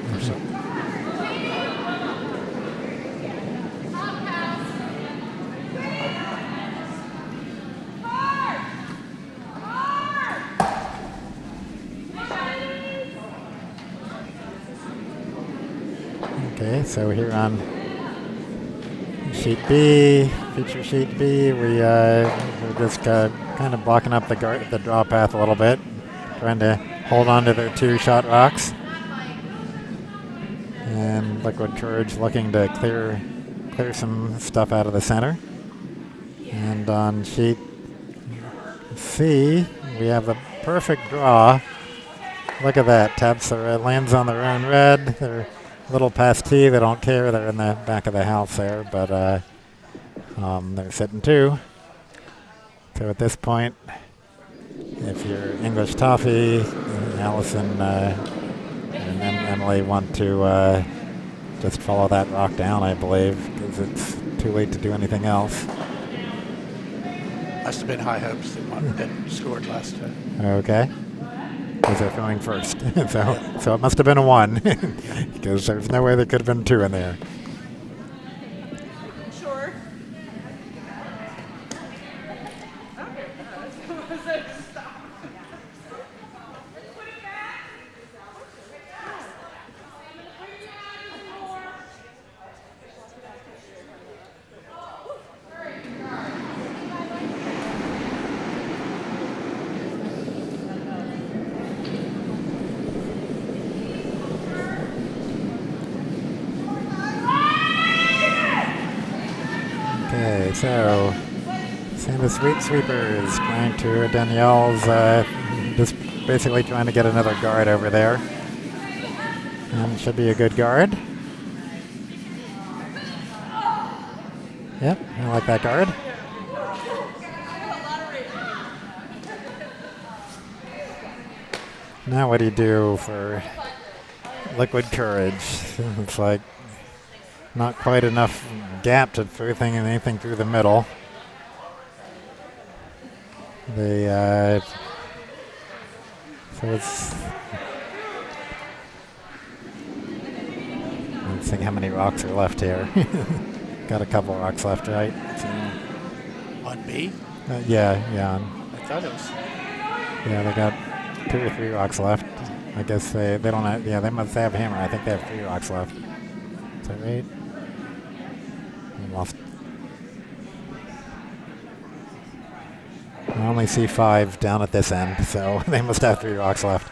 Okay, so here on sheet B, feature sheet B, we're just kind of blocking up the draw path a little bit, trying to hold on to their 2 shot rocks. And Liquid Courage looking to clear some stuff out of the center. And on sheet C, we have the perfect draw. Look at that, taps the red, lands on their own red. They're a little past T, they don't care, they're in the back of the house there, but they're sitting 2. So at this point, if you're English Toffee, Alison and Emily want to just follow that rock down, I believe, because it's too late to do anything else. Must have been high hopes that scored last time. Okay. Because they're going first. so it must have been a 1, because there's no way there could have been 2 in there. Sure. Okay, so Santa Sweet Sweepers trying to Danielle's just basically trying to get another guard over there. And should be a good guard. Yep, I like that guard. Now what do you do for Liquid Courage? It's like not quite enough gap to throw anything through the middle. They so it's. Let's think how many rocks are left here. Got a couple rocks left, right? So, On B? yeah. I thought it was. Yeah, they got 2 or 3 rocks left. I guess they don't have, they must have a hammer. I think they have 3 rocks left. Is that right? I lost. I only see 5 down at this end, so they must have 3 rocks left.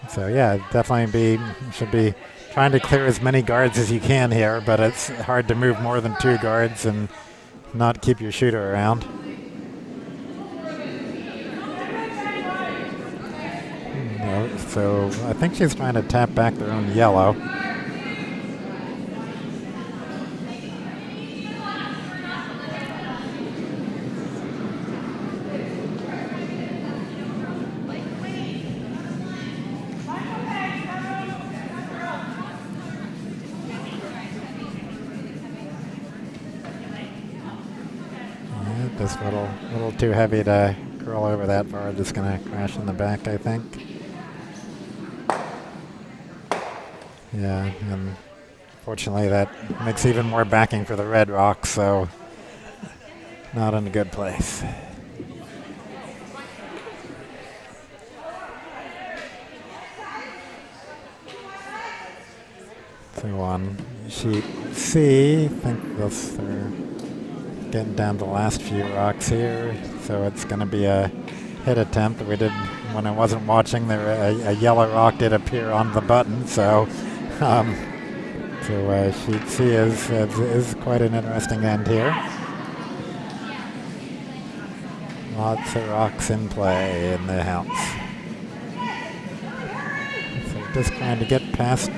So yeah, definitely should be trying to clear as many guards as you can here, but it's hard to move more than 2 guards and not keep your shooter around. No, so I think she's trying to tap back their own yellow. Just a little too heavy to curl over that far. Just gonna crash in the back, I think. Yeah, and fortunately that makes even more backing for the red rock, so not in a good place. So on sheet C, I think they're getting down to the last few rocks here, so it's going to be a hit attempt that we did when I wasn't watching. There, a yellow rock did appear on the button, so sheet C is quite an interesting end here. Lots of rocks in play in the house. So just trying to get past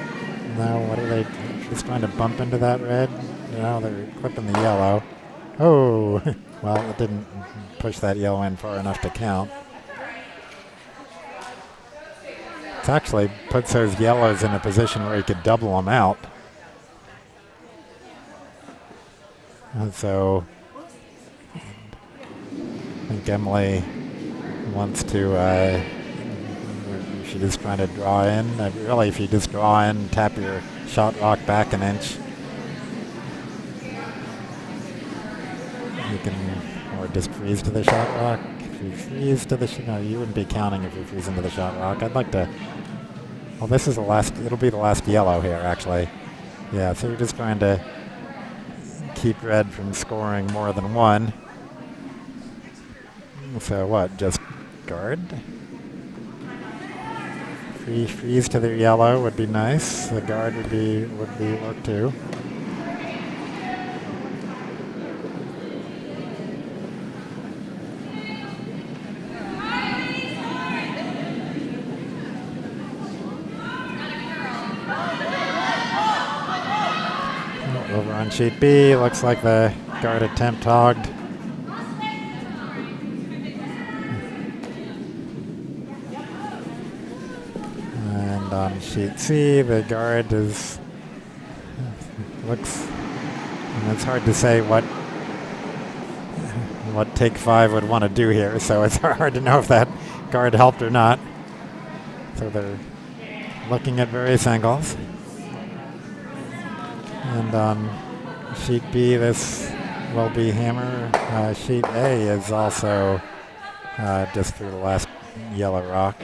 No, what are they? Just trying to bump into that red? No, they're clipping the yellow. Oh, well, it didn't push that yellow in far enough to count. It actually puts those yellows in a position where you could double them out. And so I think Emily wants to, she's just trying to draw in. Really, if you just draw in, tap your shot rock back an inch, you can, or just freeze to the shot rock. If you freeze to the, no, you wouldn't be counting if you freeze into the shot rock. I'd like to, well, this is the last, it'll be the last yellow here, actually. Yeah, so you're just trying to keep red from scoring more than one. So what, just guard? Freeze to the yellow would be nice. The guard would be work too. Over on sheet B, looks like the guard attempt hogged. And on sheet C, the guard is looks. And it's hard to say what Take 5 would want to do here, so it's hard to know if that guard helped or not. So they're looking at various angles. And on sheet B, this will be hammer. Sheet A is also just through the last yellow rock.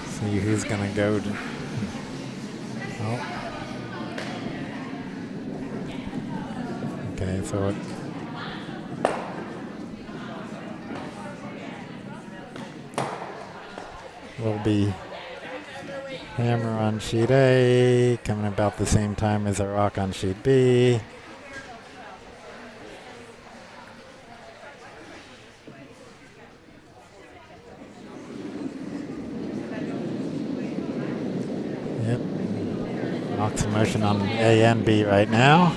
See who's going to go. Oh. Okay, so it will be hammer on sheet A, coming about the same time as a rock on sheet B. Yep, rocks in motion on A and B right now.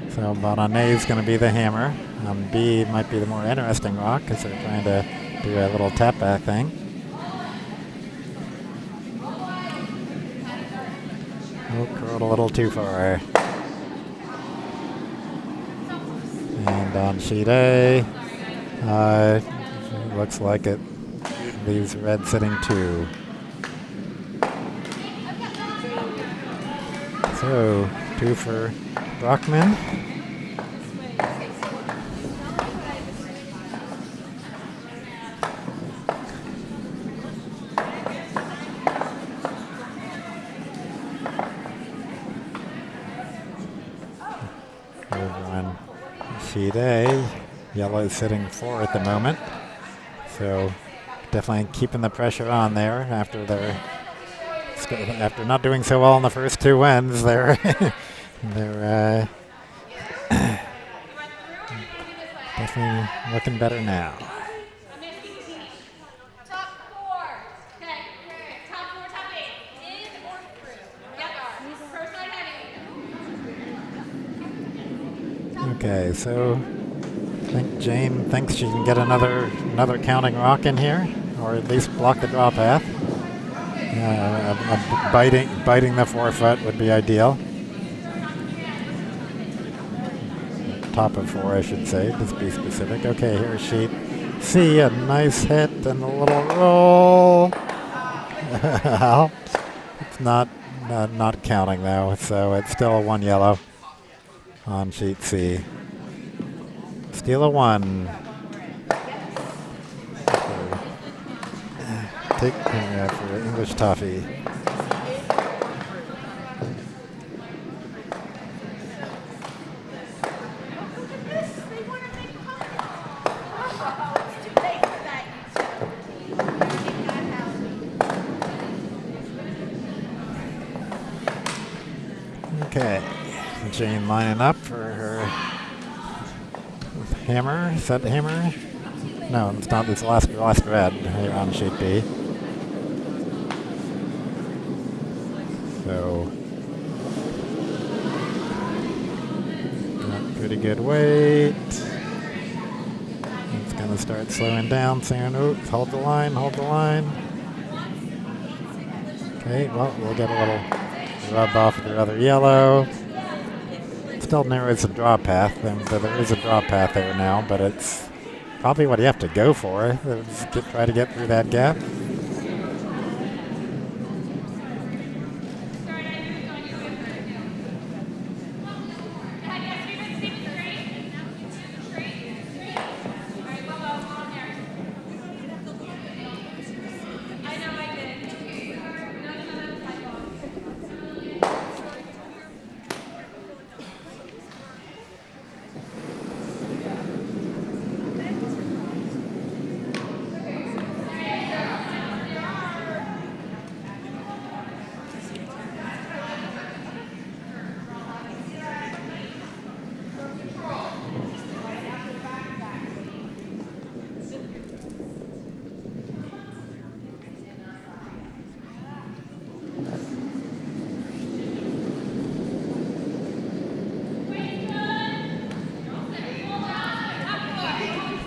So, but on A is going to be the hammer. On B might be the more interesting rock because they're trying to do a little tap back thing. Oh, curled a little too far. And on sheet A, looks like it leaves red sitting 2. So, 2 for Brockman. Over on sheet A, yellow is sitting 4 at the moment. So definitely keeping the pressure on there after not doing so well in the first 2 wins. They're definitely looking better now. Top 4. Okay. Top 4, top 8. In or through. Yep. First line heavy. Okay, so I think Jane thinks she can get another counting rock in here, or at least block the draw path. Biting the forefoot would be ideal. Top of 4, I should say, just be specific. Okay, here's sheet C, a nice hit and a little roll. It's not counting though, so it's still a 1 yellow on sheet C. Steal a 1. Take for English Toffee. Okay. Jane lining up for her hammer. Set hammer. No, it's not. It's the last red here on sheet B. So, got pretty good weight. It's going to start slowing down soon. Oops, hold the line, hold the line. Okay, well, we'll get a little rub off of the other yellow. Still narrows the draw path, and there is a draw path there now, but it's probably what you have to go for. Try to get through that gap.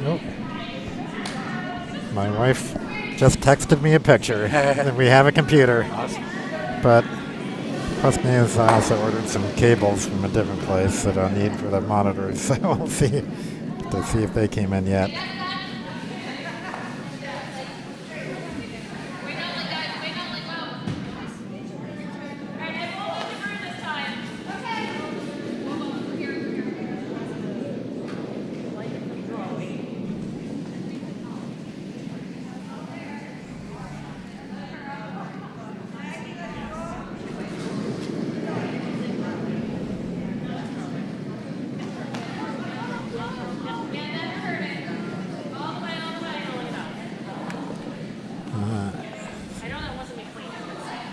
Nope. My wife just texted me a picture that we have a computer. Awesome. But question is, I also ordered some cables from a different place that I'll need for the monitors, so we'll see if they came in yet.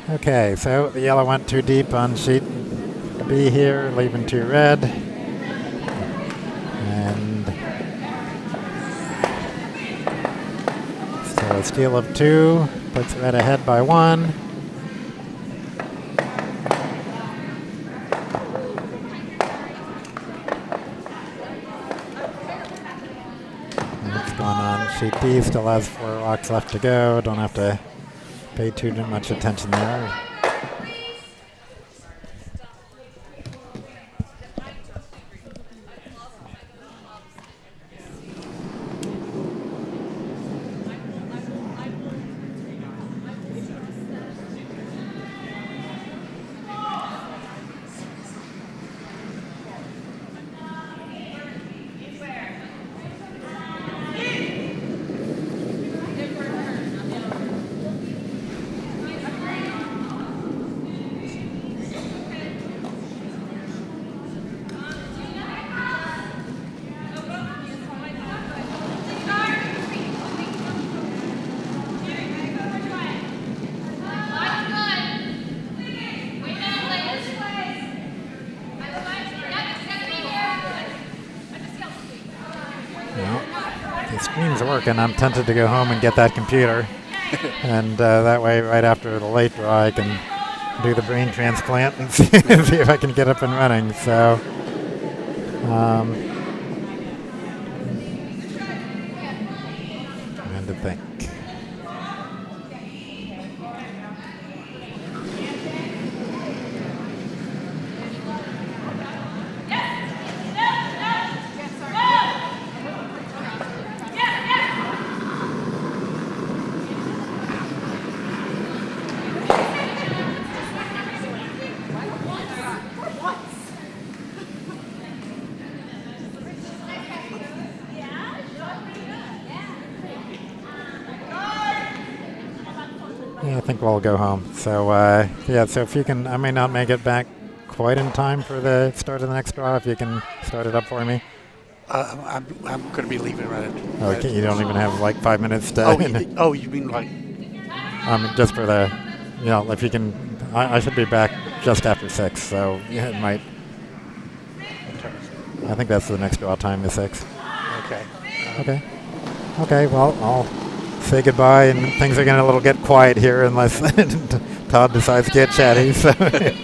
Okay, so the yellow went too deep on sheet B here, leaving 2 red. And so a steal of 2 puts red ahead by 1. What's going on? Sheet B still has 4 rocks left to go. Don't have to pay too much attention there. Screen's working. I'm tempted to go home and get that computer. And that way, right after the late draw, I can do the brain transplant and see if I can get up and running. So, trying to think. Yeah, I think we'll go home. So, yeah, so if you can, I may not make it back quite in time for the start of the next draw. If you can start it up for me. I'm going to be leaving right after. Oh, okay, you don't even have like 5 minutes to. You mean like? Just for the, if you can, I should be back just after 6. So yeah, it might I think that's the next draw time is 6. Okay. Okay. Okay, well, I'll say goodbye, and things are going to get quiet here unless Todd decides to get chatty. So. Okay.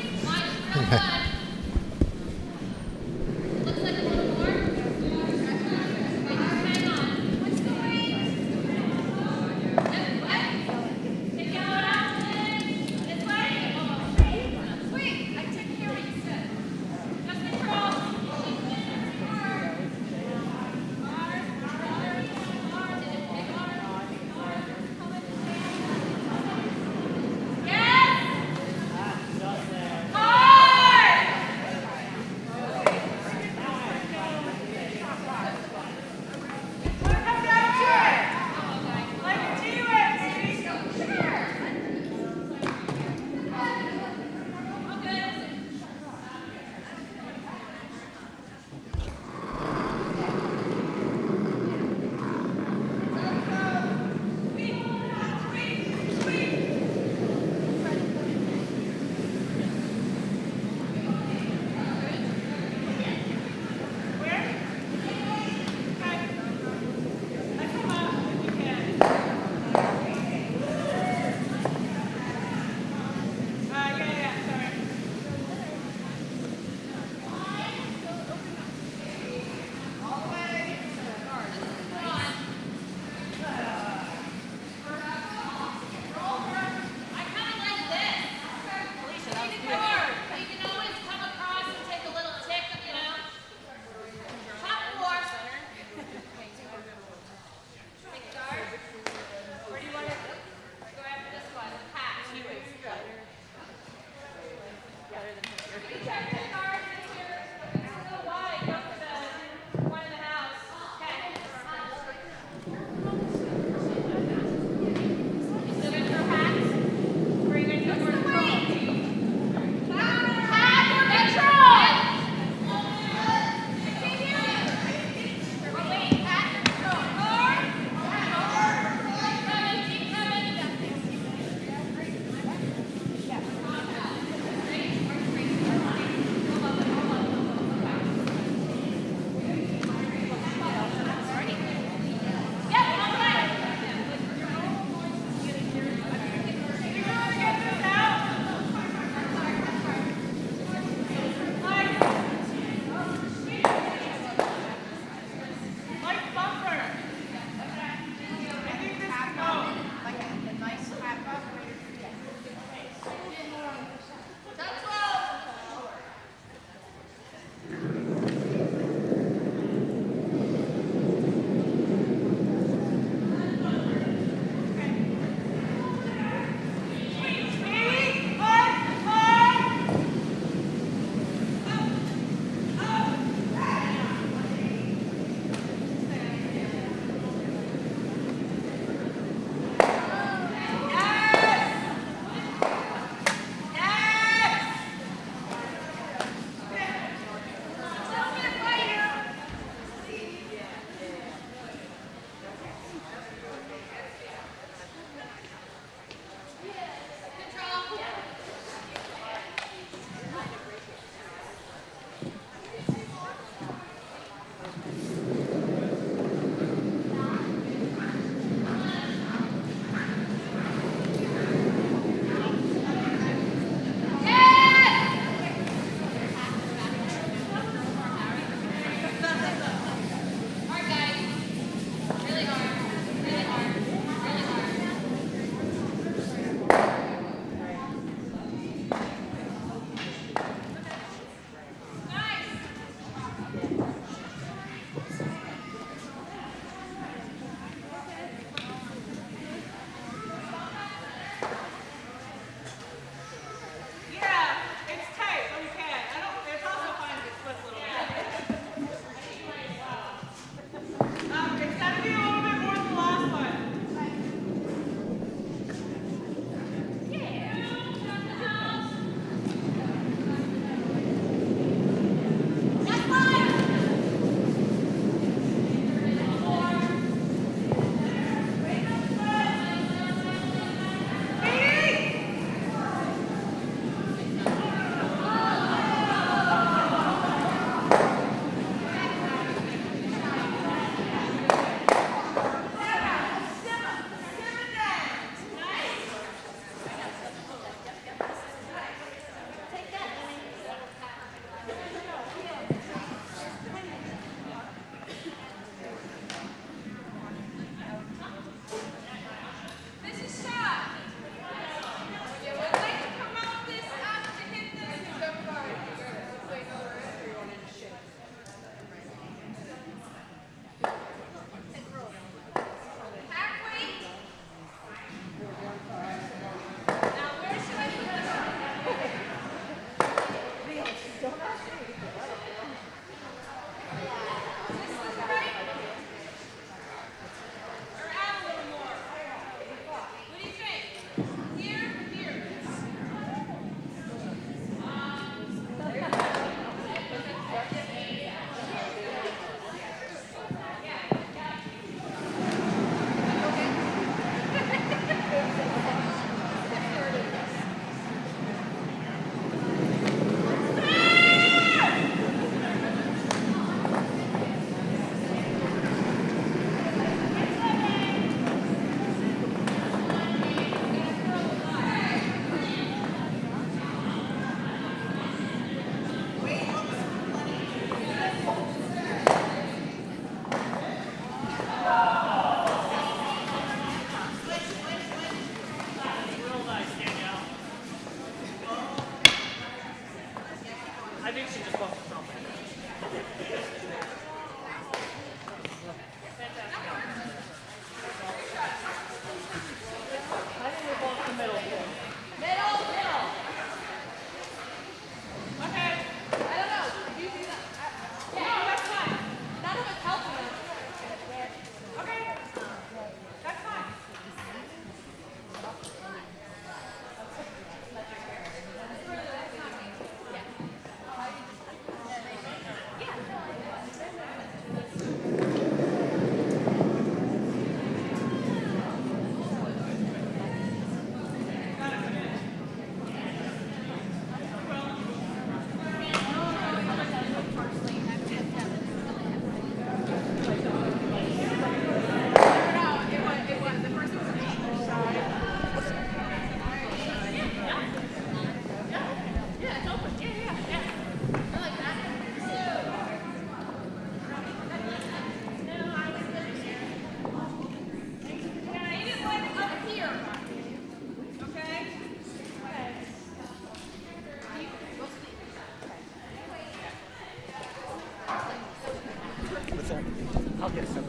I'll get some.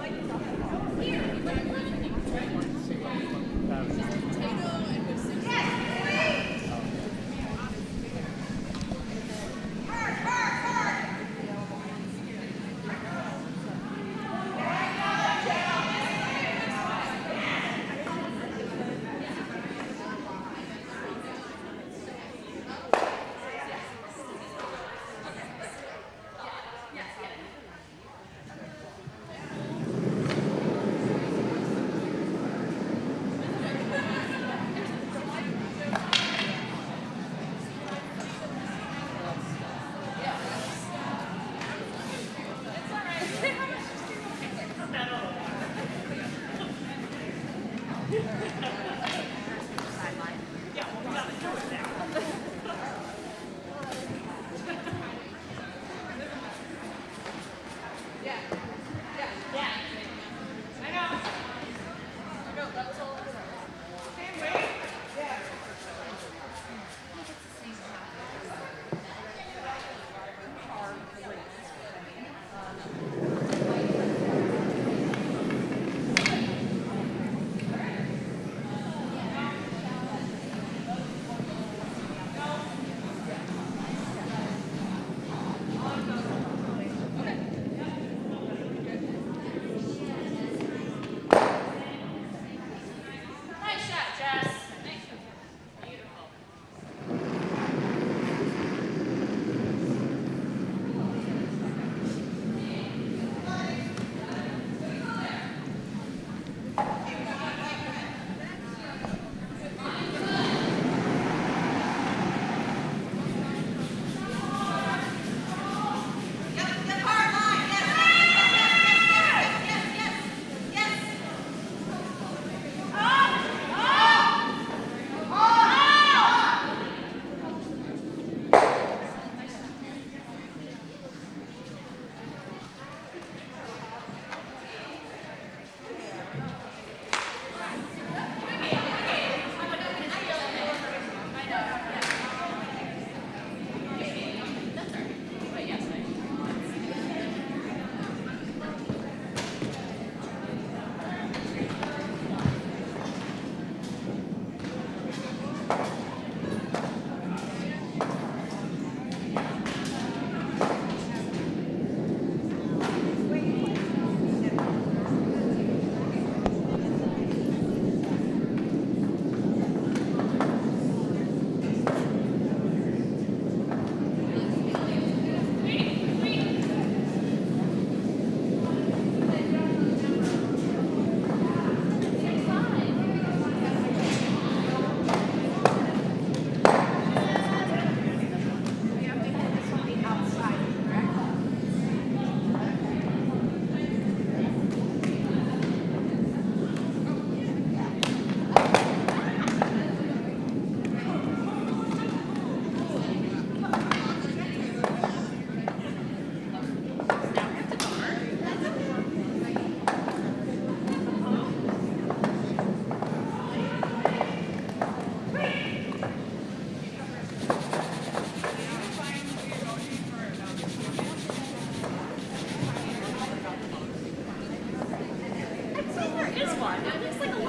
It looks like a